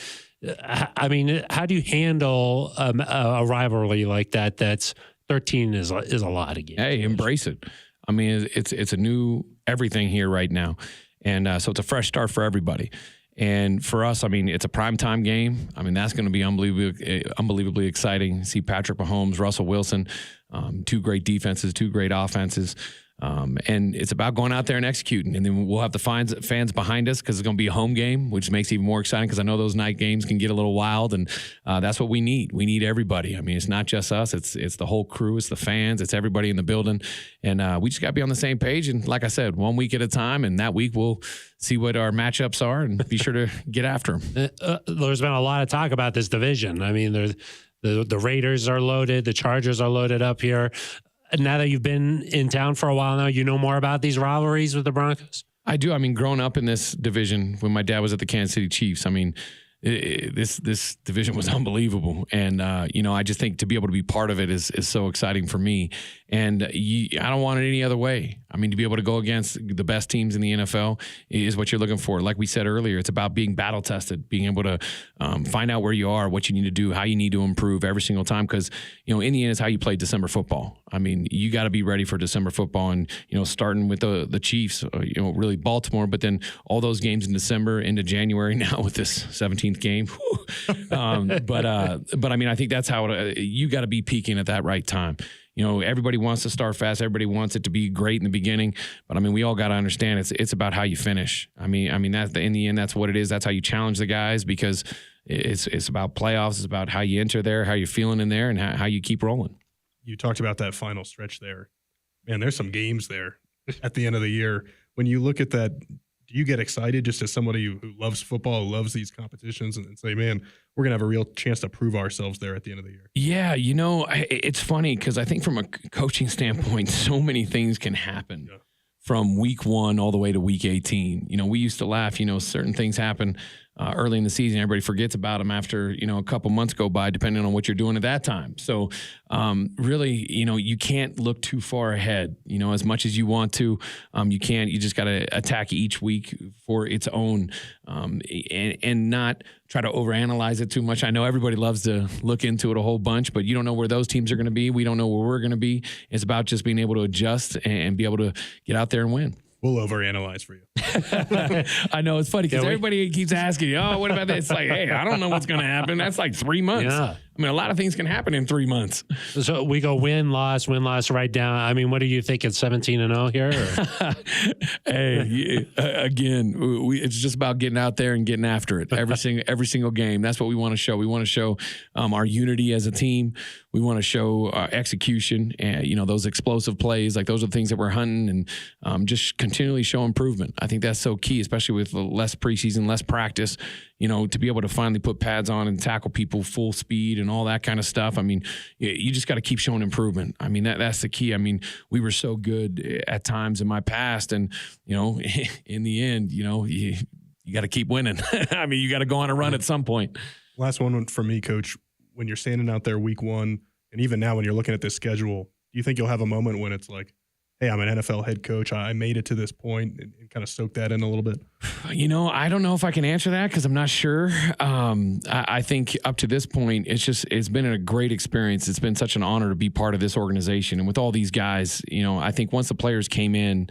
I mean, how do you handle a rivalry like that? That's 13 is a lot of games. Hey, embrace it. I mean, it's a new everything here right now. And so it's a fresh start for everybody. And for us, I mean, it's a primetime game. I mean, that's going to be unbelievably exciting. See Patrick Mahomes, Russell Wilson, 2 great defenses, 2 great offenses. And it's about going out there and executing. And then we'll have the fans behind us, because it's going to be a home game, which makes it even more exciting, because I know those night games can get a little wild. And that's what we need. We need everybody. I mean, it's not just us. It's the whole crew. It's the fans. It's everybody in the building. And we just got to be on the same page. And like I said, 1 week at a time. And that week we'll see what our matchups are and be sure to get after them. There's been a lot of talk about this division. I mean, the Raiders are loaded. The Chargers are loaded up here. Now that you've been in town for a while now, you know more about these rivalries with the Broncos? I do. I mean, growing up in this division, when my dad was at the Kansas City Chiefs, I mean, this division was unbelievable. And, I just think to be able to be part of it is so exciting for me. And I don't want it any other way. I mean, to be able to go against the best teams in the NFL is what you're looking for. Like we said earlier, it's about being battle tested, being able to find out where you are, what you need to do, how you need to improve every single time. Because, in the end, it's how you play December football. I mean, you got to be ready for December football, and, starting with the Chiefs, really Baltimore, but then all those games in December into January now with this 17th game. But I mean, I think that's how you got to be peaking at that right time. Everybody wants to start fast. Everybody wants it to be great in the beginning. But I mean, we all got to understand it's about how you finish. I mean, that's in the end, that's what it is. That's how you challenge the guys, because it's about playoffs. It's about how you enter there, how you're feeling in there, and how you keep rolling. You talked about that final stretch there. Man, there's some games there at the end of the year when you look at that, do you get excited just as somebody who loves football, who loves these competitions, and say, man, we're going to have a real chance to prove ourselves there at the end of the year? Yeah, it's funny because I think from a coaching standpoint, so many things can happen from week 1 all the way to week 18. We used to laugh, certain things happen early in the season. Everybody forgets about them after, a couple months go by, depending on what you're doing at that time. So really, you can't look too far ahead, as much as you want to. You can't. You just got to attack each week for its own and not try to overanalyze it too much. I know everybody loves to look into it a whole bunch, but you don't know where those teams are going to be. We don't know where we're going to be. It's about just being able to adjust and be able to get out there and win. We'll overanalyze for you. I know it's funny because everybody keeps asking, oh, what about that? It's like, hey, I don't know what's going to happen. That's like 3 months. Yeah. I mean, a lot of things can happen in 3 months. So we go win, loss, right down. I mean, what are you thinking, 17-0 here? Hey, again, it's just about getting out there and getting after it every single game. That's what we want to show. We want to show our unity as a team. We want to show execution and, those explosive plays. Like those are the things that we're hunting and just continually show improvement. I think that's so key, especially with less preseason, less practice, to be able to finally put pads on and tackle people full speed and all that kind of stuff. I mean, you just got to keep showing improvement. I mean, that's the key. I mean, we were so good at times in my past and, in the end, you got to keep winning. I mean, you got to go on a run at some point. Last one for me, Coach. When you're standing out there week 1, and even now when you're looking at this schedule, do you think you'll have a moment when it's like, hey, I'm an NFL head coach. I made it to this point and kind of soak that in a little bit? I don't know if I can answer that because I'm not sure. I think up to this point, it's been a great experience. It's been such an honor to be part of this organization. And with all these guys, I think once the players came in,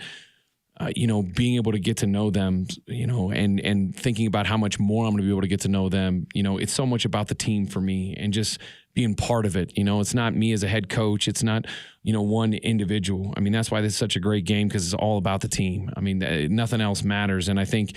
being able to get to know them, and thinking about how much more I'm going to be able to get to know them, it's so much about the team for me and just being part of it. It's not me as a head coach. It's not, one individual. I mean, that's why this is such a great game because it's all about the team. I mean, nothing else matters. And I think,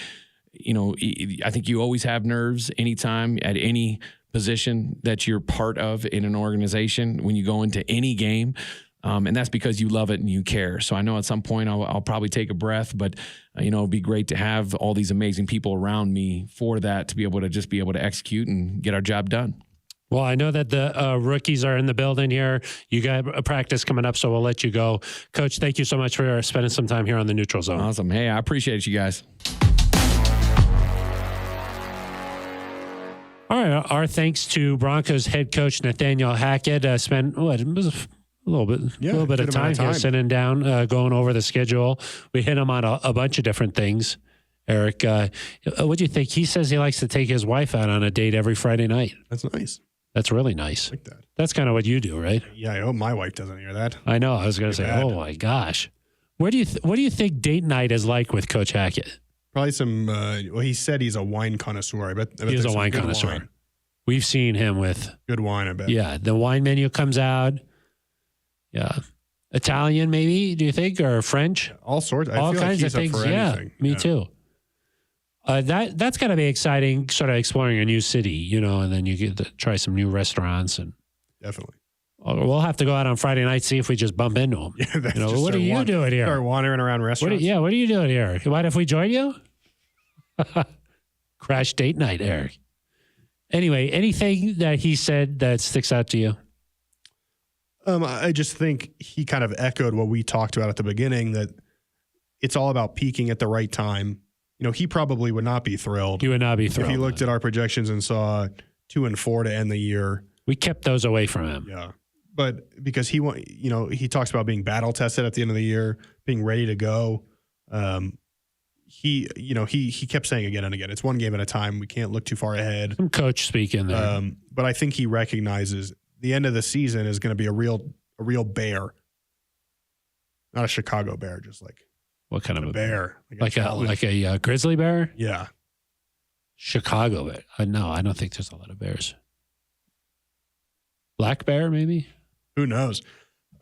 I think you always have nerves anytime at any position that you're part of in an organization when you go into any game. And that's because you love it and you care. So I know at some point I'll probably take a breath, but it'd be great to have all these amazing people around me for that, to be able to execute and get our job done. Well, I know that the rookies are in the building here. You got a practice coming up, so we'll let you go. Coach, thank you so much for spending some time here on the Neutral Zone. Awesome. Hey, I appreciate you guys. All right. Our thanks to Broncos head coach Nathaniel Hackett. Spent a little bit of time here sitting down, going over the schedule. We hit him on a bunch of different things. Eric, what do you think? He says he likes to take his wife out on a date every Friday night. That's nice. That's really nice. I like that. That's kind of what you do, right? Yeah, I hope my wife doesn't hear that. I know. I was going to say, oh my gosh. What do you think date night is like with Coach Hackett? Probably some, he said he's a wine connoisseur. I bet he's a wine connoisseur. Wine. We've seen him with good wine, I bet. Yeah, the wine menu comes out. Yeah. Italian, maybe, do you think? Or French? All sorts. All kinds of things. Yeah, me too. That's got to be exciting, sort of exploring a new city, and then you get to try some new restaurants. And definitely. We'll have to go out on Friday night, see if we just bump into them. Yeah, what are you doing here? Start wandering around restaurants. What are you doing here? What if we join you? Crash date night, Eric. Anyway, anything that he said that sticks out to you? I just think he kind of echoed what we talked about at the beginning, that it's all about peaking at the right time. He probably would not be thrilled. He would not be thrilled. If he looked at our projections and saw 2-4 to end the year. We kept those away from him. Yeah. But because he talks about being battle tested at the end of the year, being ready to go. He kept saying again and again, it's one game at a time. We can't look too far ahead. Some coach speaking there. But I think he recognizes the end of the season is going to be a real bear. Not a Chicago bear, just like what kind of a bear? Like a grizzly bear? Yeah. Chicago bear. No, I don't think there's a lot of bears. Black bear, maybe? Who knows?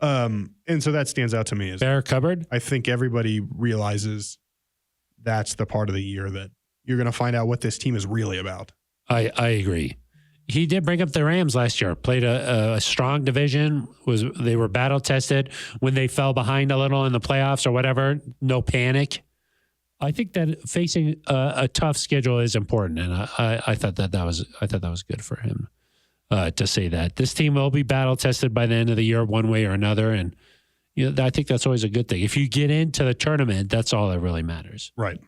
And so that stands out to me. As bear cupboard? I think everybody realizes that's the part of the year that you're going to find out what this team is really about. I agree. He did bring up the Rams last year, played a strong division. They were battle tested when they fell behind a little in the playoffs or whatever. No panic. I think that facing a tough schedule is important, and I thought that was good for him to say that this team will be battle tested by the end of the year, one way or another, and I think that's always a good thing. If you get into the tournament, that's all that really matters. Right.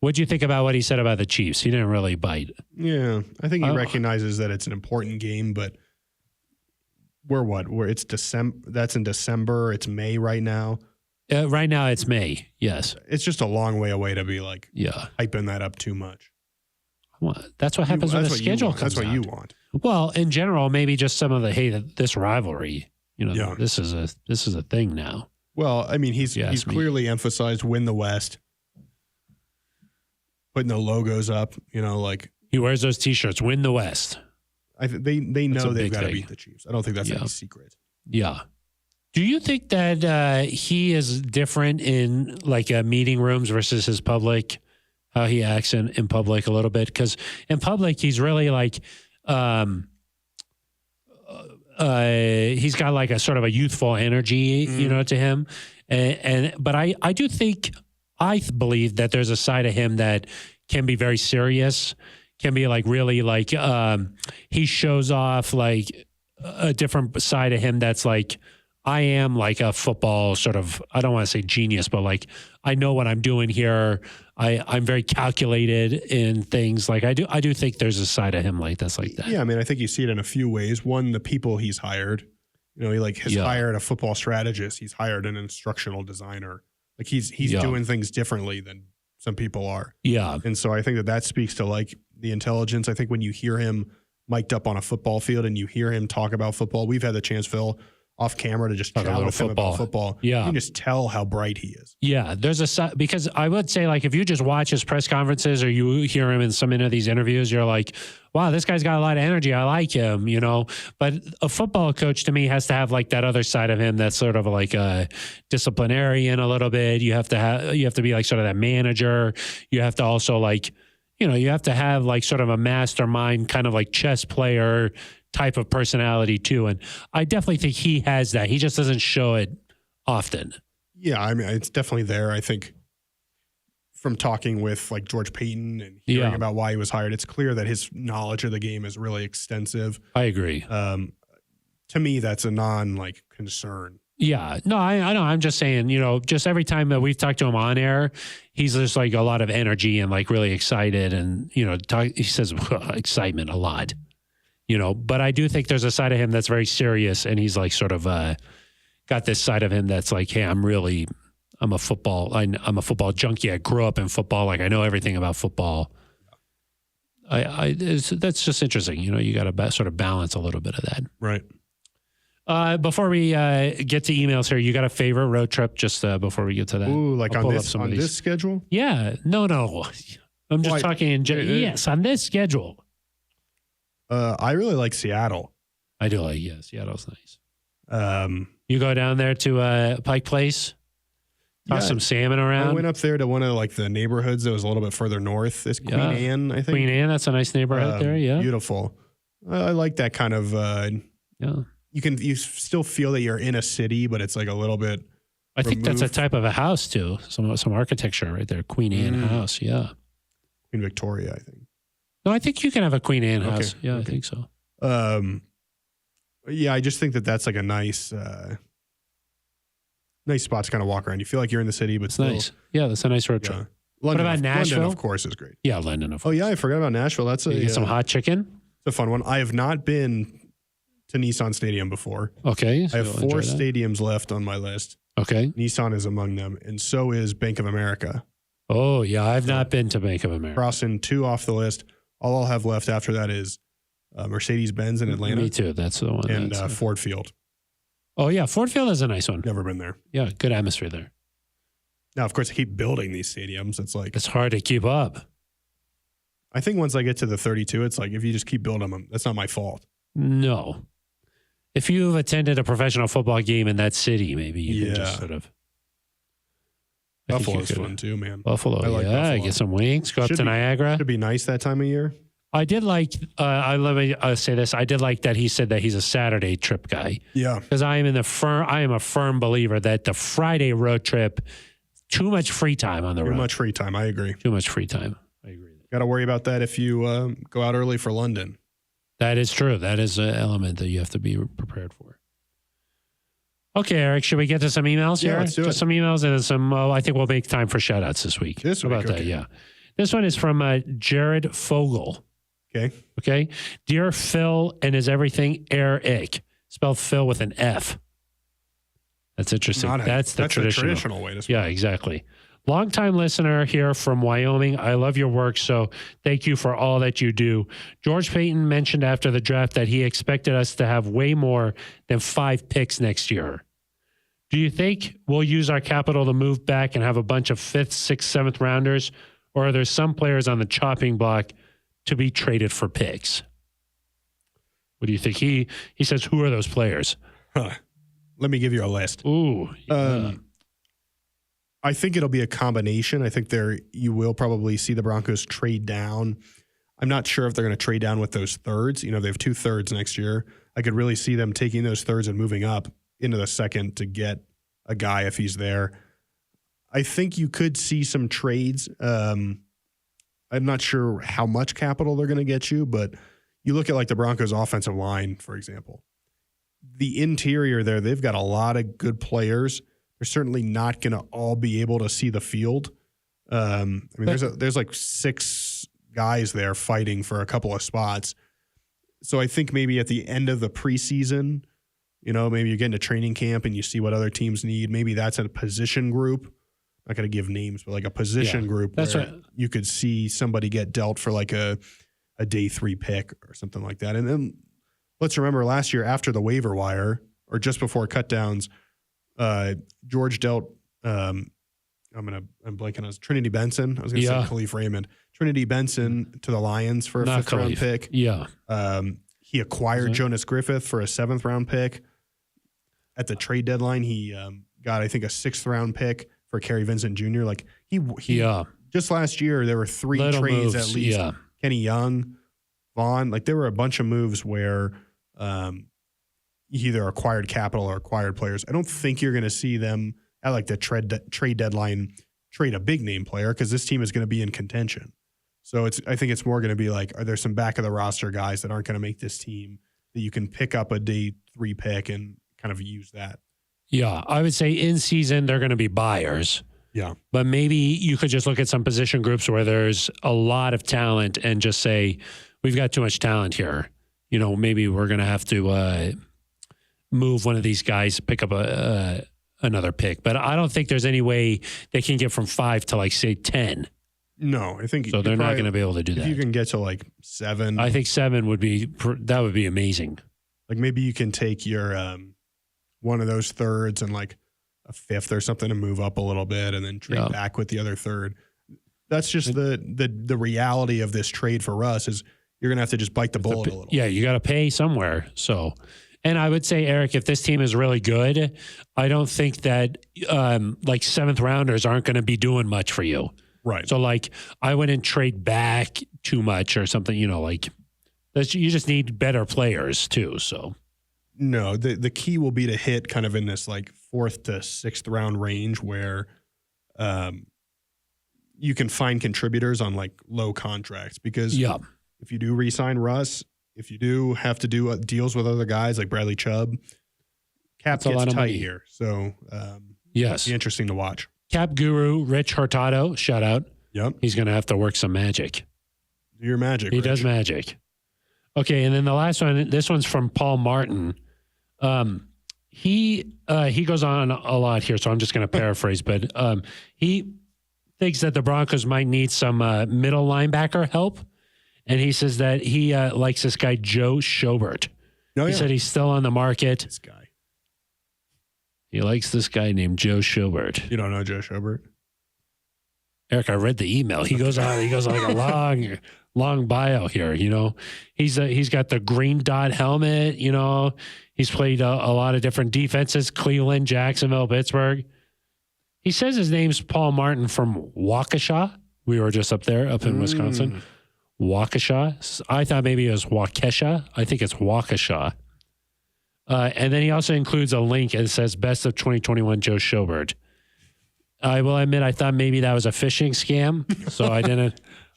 What'd you think about what he said about the Chiefs? He didn't really bite. Yeah, I think he recognizes that it's an important game, but where it's December. That's in December. It's May right now. Right now it's May. Yes. It's just a long way away to be hyping that up too much. Well, that's what happens when the schedule comes out. That's what you want. Well, in general, maybe just some of this rivalry. This is a thing now. Well, I mean, he's clearly emphasized win the West, putting the logos up. He wears those T-shirts. Win the West. They know they've got to beat the Chiefs. I don't think that's any secret. Yeah. Do you think that he is different in meeting rooms versus his public, how he acts in public a little bit? Because in public, he's really he's got a sort of a youthful energy, to him. But I do think, I believe that there's a side of him that can be very serious, can be really he shows off a different side of him that's I am a football sort of, I don't want to say genius, but I know what I'm doing here. I'm very calculated in things. I do think there's a side of him that's like that. Yeah, I mean, I think you see it in a few ways. One, the people he's hired. He has hired a football strategist. He's hired an instructional designer. He's doing things differently than some people are. Yeah. And so I think that speaks to the intelligence. I think when you hear him mic'd up on a football field and you hear him talk about football, we've had the chance, Phil, off camera to just chat with him about football. Yeah. You can just tell how bright he is. Yeah. Because I would say if you just watch his press conferences or you hear him in some of these interviews, you're like, wow, this guy's got a lot of energy. I like him, But a football coach to me has to have that other side of him that's sort of a disciplinarian a little bit. You have to be sort of that manager. You have to also you have to have sort of a mastermind kind of chess player type of personality too. And I definitely think he has that. He just doesn't show it often. Yeah, I mean, it's definitely there. I think from talking with George Payton and hearing about why he was hired, it's clear that his knowledge of the game is really extensive. I agree. To me, that's a concern. Yeah, no, I know. I'm just saying, just every time that we've talked to him on air, he's just a lot of energy and really excited. And, he says excitement a lot. But I do think there's a side of him that's very serious, and he's sort of got this side of him that's hey, I'm a football junkie. I grew up in football. I know everything about football. That's just interesting. You got to sort of balance a little bit of that. Right. Before we get to emails here, you got a favorite road trip just before we get to that? Ooh, on this schedule? Yeah. No. I'm just talking in general. Yes, on this schedule. I really like Seattle. I do Seattle's nice. You go down there to Pike Place, toss some salmon around. I went up there to one of the neighborhoods that was a little bit further north. It's Queen Anne, I think. Queen Anne, that's a nice neighborhood there. Yeah, beautiful. I like that kind of. You still feel that you're in a city, but it's a little bit. I think that's a type of a house too. Some architecture right there. Queen Anne house. Yeah. Queen Victoria, I think. No, I think you can have a Queen Anne house. Yeah, I think so. Yeah, I just think that's a nice spot to kind of walk around. You feel like you're in the city, but it's nice. Yeah, that's a nice road trip. London, what about Nashville? London, of course, is great. Yeah, London, of course. Oh, yeah, I forgot about Nashville. That's you get some hot chicken. It's a fun one. I have not been to Nissan Stadium before. Okay. I have 4 stadiums left on my list. Okay. Nissan is among them, and so is Bank of America. Oh, yeah, I've not been to Bank of America. Crossing 2 off the list. All I'll have left after that is Mercedes-Benz in Atlanta. Me too. That's the one. And Ford Field. Oh, yeah. Ford Field is a nice one. Never been there. Yeah, good atmosphere there. Now, of course, I keep building these stadiums. It's hard to keep up. I think once I get to the 32, it's if you just keep building them, that's not my fault. No. If you've attended a professional football game in that city, maybe you can just sort of. Buffalo's fun too, man. Buffalo, Buffalo. Get some wings, go up to Niagara. Should be nice that time of year. I did like, let me say this. I did like that he said that he's a Saturday trip guy. Yeah. Because I am a firm believer that the Friday road trip too much free time on the road. Too much free time. I agree. Too much free time. I agree. Got to worry about that if you go out early for London. That is true. That is an element that you have to be prepared for. Okay, Eric, should we get to some emails here? Let's do Just it. some emails and then some, I think we'll make time for shout-outs this week. This How week, about that? okay. Yeah. This one is from Jared Fogel. Okay. Okay. Dear Phil and his everything Eric. Spelled Phil with an F. That's interesting. That's the traditional way to spell. Yeah, exactly. Longtime listener here from Wyoming. I love your work, so thank you for all that you do. George Payton mentioned after the draft that he expected us to have way more than 5 picks next year. Do you think we'll use our capital to move back and have a bunch of 5th, 6th, 7th rounders, or are there some players on the chopping block to be traded for picks? What do you think? He says, who are those players? Let me give you a list. Ooh. I think it'll be a combination. I think you will probably see the Broncos trade down. I'm not sure if they're going to trade down with those thirds. You know, they have 2 thirds next year. I could really see them taking those thirds and moving up into the second to get a guy if he's there. I think you could see some trades. I'm not sure how much capital they're going to get you, but you look at like the Broncos offensive line, for example. The interior there, they've got a lot of good players. They're certainly not going to all be able to see the field. I mean, there's like 6 guys there fighting for a couple of spots. So I think maybe at the end of the preseason, you know, maybe you get into training camp and you see what other teams need. Maybe that's a position group. I'm not going to give names, but like a position group where you could see somebody get dealt for like a day 3 pick or something like that. And then let's remember last year after the waiver wire or just before cutdowns, George dealt, I'm blanking on Trinity Benson. I was going to say Khalif Raymond. Trinity Benson to the Lions for a 5th round pick. Yeah. He acquired Jonas Griffith for a 7th round pick. At the trade deadline, he got, I think, a 6th round pick for Kerry Vincent Jr. Like he just last year, there were 3 Little trades moves, at least. yeah. Kenny Young, Vaughn, like there were a bunch of moves where he either acquired capital or acquired players. I don't think you're going to see them at like the trade deadline trade a big name player because this team is going to be in contention. So I think it's more going to be like, are there some back of the roster guys that aren't going to make this team that you can pick up a day 3 pick and kind of use that? Yeah, I would say in season they're going to be buyers. Yeah. But maybe you could just look at some position groups where there's a lot of talent and just say, we've got too much talent here. You know, maybe we're going to have to move one of these guys, pick up another pick. But I don't think there's any way they can get from 5 to like, say, 10. No, I think so. They're not going to be able to do that. If you can get to like 7, I think 7 would be amazing. Like maybe you can take your one of those thirds and like a 5th or something and move up a little bit and then trade back with the other third. That's just the reality of this trade for us is you're going to have to just bite the bullet a little. Yeah, you got to pay somewhere. So, and I would say, Eric, if this team is really good, I don't think that like 7th rounders aren't going to be doing much for you. Right. So like I wouldn't trade back too much or something, you know, like you just need better players too. So no, the key will be to hit kind of in this like 4th to 6th round range where you can find contributors on like low contracts because if you do re-sign Russ, if you do have to do deals with other guys like Bradley Chubb, cap gets tight here. So yes, it'll be interesting to watch. Cap guru Rich Hurtado, shout out. Yep. He's going to have to work some magic. Do your magic, He Rich. does magic. Okay, and then the last one, this one's from Paul Martin. He goes on a lot here, so I'm just going to paraphrase, but he thinks that the Broncos might need some middle linebacker help, and he says that he likes this guy, Joe Schobert. He said he's still on the market. This guy. He likes this guy named Joe Schobert. You don't know Joe Schobert? Eric, I read the email. He goes on like a long bio here. You know, he's got the green dot helmet. You know, he's played a lot of different defenses: Cleveland, Jacksonville, Pittsburgh. He says his name's Paul Martin from Waukesha. We were just up in Wisconsin. Waukesha. I thought maybe it was Waukesha. I think it's Waukesha. And then he also includes a link and it says "Best of 2021 Joe Schobert." I will admit, I thought maybe that was a phishing scam, so I didn't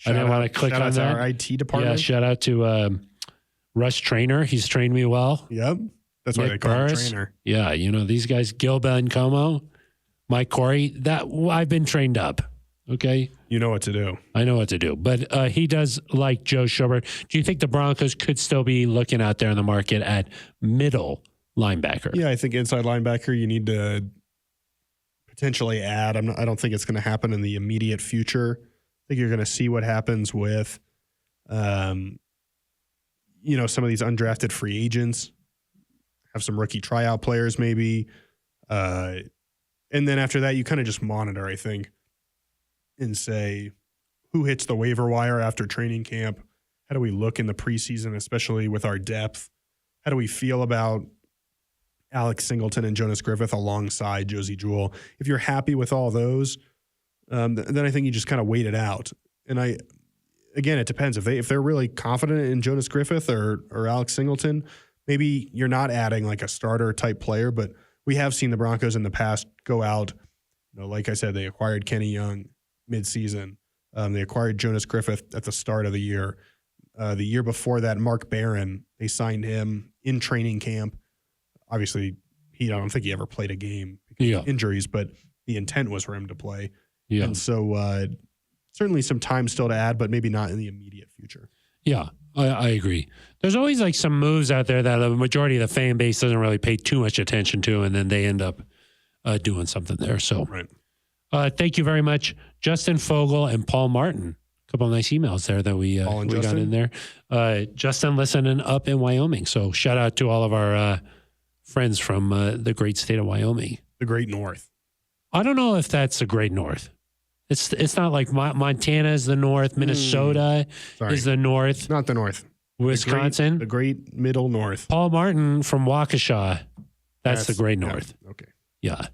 want to click on that. Our IT department. Yeah, shout out to Russ Trainer. He's trained me well. Yep. That's why Nick they call him Burris. trainer. Yeah, these guys, Gil Bencomo, Mike Corey, I've been trained up. Okay. You know what to do. I know what to do. But he does like Joe Schobert. Do you think the Broncos could still be looking out there in the market at middle linebacker? Yeah, I think inside linebacker you need to potentially add. I don't think it's going to happen in the immediate future. I think you're going to see what happens with, some of these undrafted free agents. Have some rookie tryout players maybe. And then after that, you kind of just monitor, I think, and say who hits the waiver wire after training camp. How do we look in the preseason, especially with our depth? How do we feel about Alex Singleton and Jonas Griffith alongside Josie Jewell? If you're happy with all those, then I think you just kind of wait it out. And again, it depends. If they're really confident in Jonas Griffith or Alex Singleton, maybe you're not adding like a starter type player, but we have seen the Broncos in the past go out. Like I said, they acquired Kenny Young midseason. They acquired Jonas Griffith at the start of the year. The year before that, Mark Barron, they signed him in training camp. Obviously, I don't think he ever played a game because of injuries, but the intent was for him to play. Yeah. And so certainly some time still to add, but maybe not in the immediate future. Yeah, I agree. There's always like some moves out there that the majority of the fan base doesn't really pay too much attention to, and then they end up doing something there. So thank you very much, Justin Fogel and Paul Martin. A couple of nice emails there that we got in there. Justin listening up in Wyoming. So shout out to all of our friends from the great state of Wyoming. The great North. I don't know if that's the great North. It's not like Montana is the North, Minnesota is the North. It's not the North. Wisconsin. The great middle North. Paul Martin from Waukesha. That's the great North. Yeah, okay. Yeah.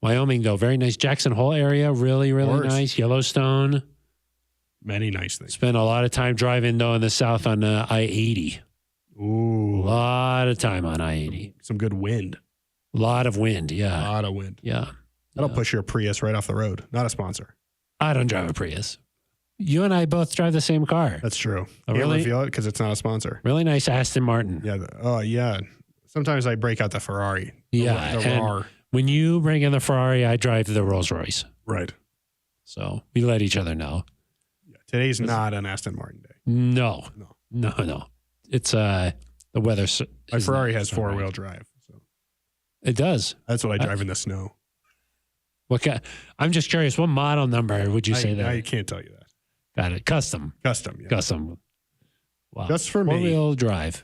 Wyoming, though, very nice. Jackson Hole area, really, really nice. Yellowstone. Many nice things. Spent a lot of time driving, though, in the south on I-80. Ooh. A lot of time on I-80. Some good wind. A lot of wind, yeah. A lot of wind. Yeah. That'll push your Prius right off the road. Not a sponsor. I don't drive a Prius. You and I both drive the same car. That's true. Oh, Can't really? reveal it because it's not a sponsor. Really nice Aston Martin. Yeah. Oh, yeah. Sometimes I break out the Ferrari. Yeah. The RAR. When you bring in the Ferrari, I drive the Rolls Royce. Right. So we let each other know. Yeah. Today's not an Aston Martin day. No. It's the weather. My Ferrari has four-wheel drive. So it does. That's what I drive in the snow. I'm just curious. What model number would you say that? I can't tell you that. Got it. Custom. Yeah. Custom. Wow. Just for me. Four-wheel drive.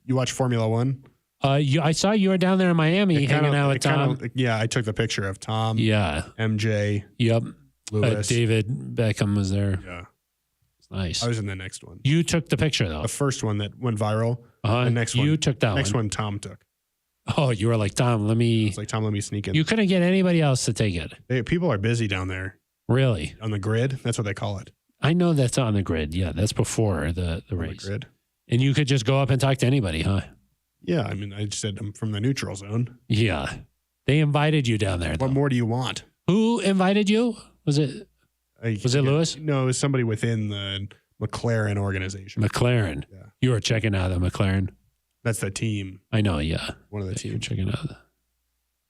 You watch Formula One? I saw you were down there in Miami hanging out with Tom. I took the picture of Tom. Yeah. MJ. Yep. Lewis. David Beckham was there. Yeah. It's nice. I was in the next one. You took the picture, though. The first one that went viral. The next one. You took that next one Tom took. Oh, you were like, Tom, let me. It's like, Tom, let me sneak in. You couldn't get anybody else to take it. People are busy down there. Really? On the grid. That's what they call it. I know that's on the grid. Yeah, that's before the race. The grid. And you could just go up and talk to anybody, huh? Yeah, I mean, I just said I'm from the neutral zone. Yeah. They invited you down there, though. What more do you want? Who invited you? Was it Lewis? No, it was somebody within the McLaren organization. McLaren. Yeah. You were checking out the McLaren. That's the team. I know, yeah. One of the teams. Checking out.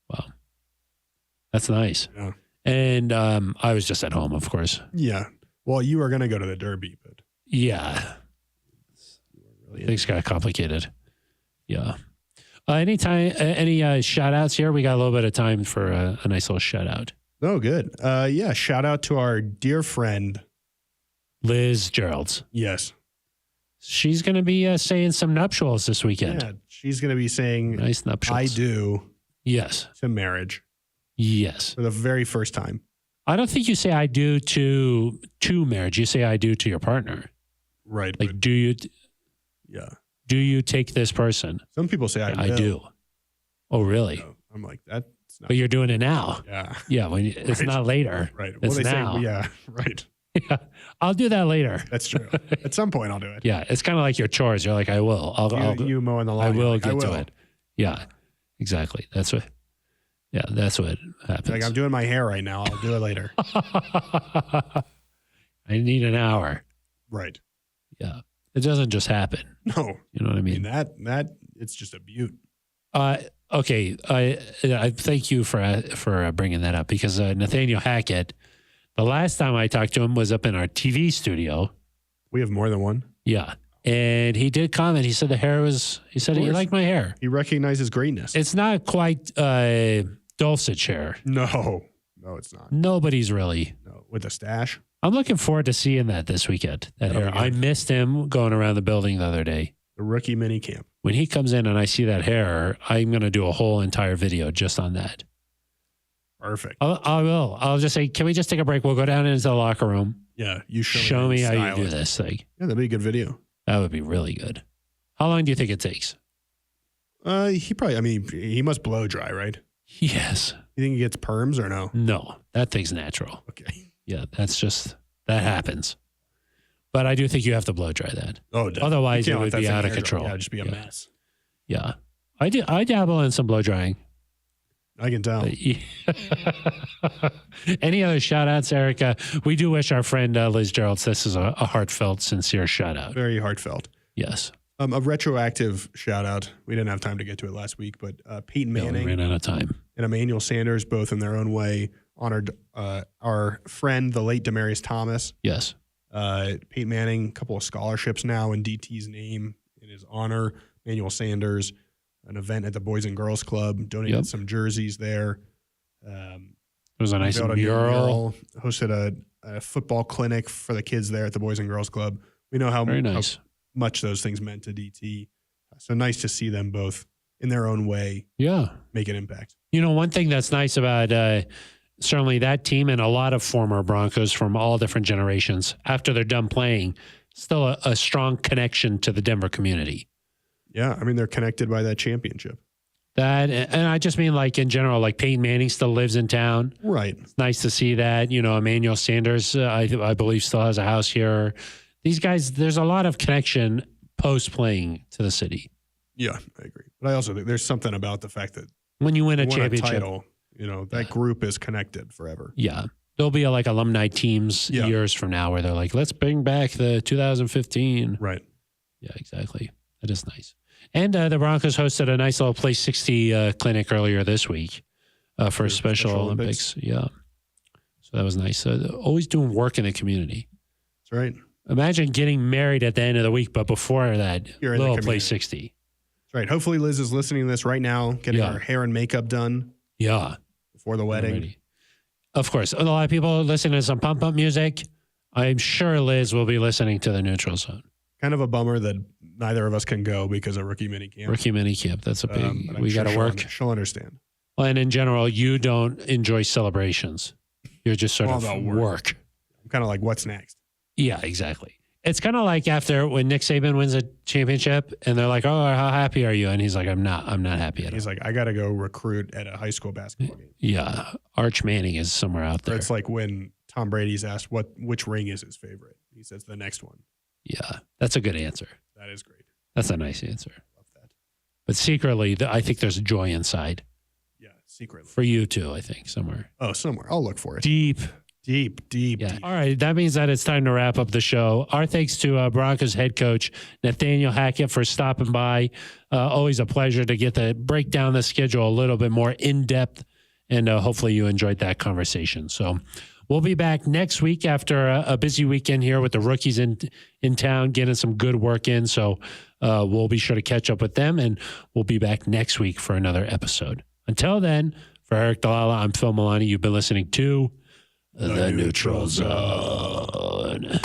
Wow. That's nice. Yeah. And I was just at home, of course. Yeah. Well, you were going to go to the Derby, but. Yeah. Things got complicated. Yeah. Any shout outs here? We got a little bit of time for a nice little shout out. Oh, good. Yeah. Shout out to our dear friend, Liz Geralds. Yes. She's going to be saying some nuptials this weekend. Yeah. She's going to be saying, nice nuptials. I do. Yes. To marriage. Yes. For the very first time. I don't think you say I do to marriage. You say I do to your partner. Right. Like, do you? Yeah. Do you take this person? Some people say I do. Oh, really? No, I'm like, that's not. But you're doing it now. Yeah. Yeah. It's not later. Right. It's now. Yeah. Right. Yeah. I'll do that later. That's true. At some point, I'll do it. Yeah. It's kind of like your chores. You're like, I will. You mowing the lawn. I will get to it. Yeah. Exactly. That's what. Yeah, that's what happens. Like, I'm doing my hair right now. I'll do it later. I need an hour. Right. Yeah. It doesn't just happen. No. You know what I I mean, mean? that it's just a beaut. Okay. I thank you for bringing that up because Nathaniel Hackett, the last time I talked to him was up in our TV studio. We have more than one. Yeah. And he did comment. He said he said he liked my hair. He recognizes greatness. It's not quite Dulcich hair. No, it's not. Nobody's really. No, with a stash. I'm looking forward to seeing that this weekend. That hair. I missed him going around the building the other day. The rookie mini camp. When he comes in and I see that hair, I'm going to do a whole entire video just on that. Perfect. I will. I'll just say, can we just take a break? We'll go down into the locker room. Yeah, you show me how you do this thing. Yeah, that'd be a good video. That would be really good. How long do you think it takes? He must blow dry, right? Yes. You think he gets perms or no? No, that thing's natural. Okay. Yeah, that happens. But I do think you have to blow dry that. Oh, definitely. Otherwise it would be out of control. Yeah, it'd just be a mess. Yeah. I dabble in some blow drying. I can tell. Any other shout outs, Erica? We do wish our friend Liz Geralds, this is a heartfelt, sincere shout out. Very heartfelt. Yes. A retroactive shout out. We didn't have time to get to it last week, but Peyton Manning we ran out of time. and Emmanuel Sanders, both in their own way, honored our friend, the late Demaryius Thomas. Yes. Peyton Manning, a couple of scholarships now in DT's name in his honor. Emmanuel Sanders, an event at the Boys and Girls Club, donated some jerseys there. It was a nice mural. Hosted a football clinic for the kids there at the Boys and Girls Club. We know how much those things meant to DT. So nice to see them both in their own way make an impact. You know, one thing that's nice about certainly that team and a lot of former Broncos from all different generations, after they're done playing, still a strong connection to the Denver community. Yeah, I mean, they're connected by that championship. And I just mean like in general, like Peyton Manning still lives in town. Right. It's nice to see that. You know, Emmanuel Sanders, I believe, still has a house here. These guys, there's a lot of connection post-playing to the city. Yeah, I agree. But I also think there's something about the fact that when you win a championship, title, you know, that group is connected forever. Yeah. There'll be like alumni teams years from now where they're like, let's bring back the 2015. Right. Yeah, exactly. That is nice. And the Broncos hosted a nice little Play 60 clinic earlier this week for Special Olympics. Yeah. So that was nice. Always doing work in the community. That's right. Imagine getting married at the end of the week, but before that, You're little Play 60. That's right. Hopefully Liz is listening to this right now, getting her hair and makeup done. Yeah. Before the wedding. Already. Of course. A lot of people listening to some pump-up music. I'm sure Liz will be listening to the Neutral Zone. Kind of a bummer that neither of us can go because of rookie minicamp. Rookie minicamp. That's a big, we got to work. She'll understand. Well, and in general, you don't enjoy celebrations. You're just sort of work. I'm kind of like, what's next? Yeah, exactly. It's kind of like after when Nick Saban wins a championship and they're like, oh, how happy are you? And he's like, I'm not happy at all. He's like, I got to go recruit at a high school basketball game. Yeah. Arch Manning is somewhere out there. Or it's like when Tom Brady's asked which ring is his favorite. He says the next one. Yeah. That's a good answer. That is great. That's a nice answer. Love that. But secretly, I think there's joy inside. Yeah, secretly. For you too, I think, somewhere. Oh, somewhere. I'll look for it. Deep. Yeah. Deep. All right. That means that it's time to wrap up the show. Our thanks to Broncos head coach Nathaniel Hackett for stopping by. Always a pleasure to get to break down the schedule a little bit more in depth. And hopefully you enjoyed that conversation. So we'll be back next week after a busy weekend here with the rookies in town, getting some good work in. So we'll be sure to catch up with them. And we'll be back next week for another episode. Until then, for Eric Dalala, I'm Phil Milani. You've been listening to The Neutral Zone.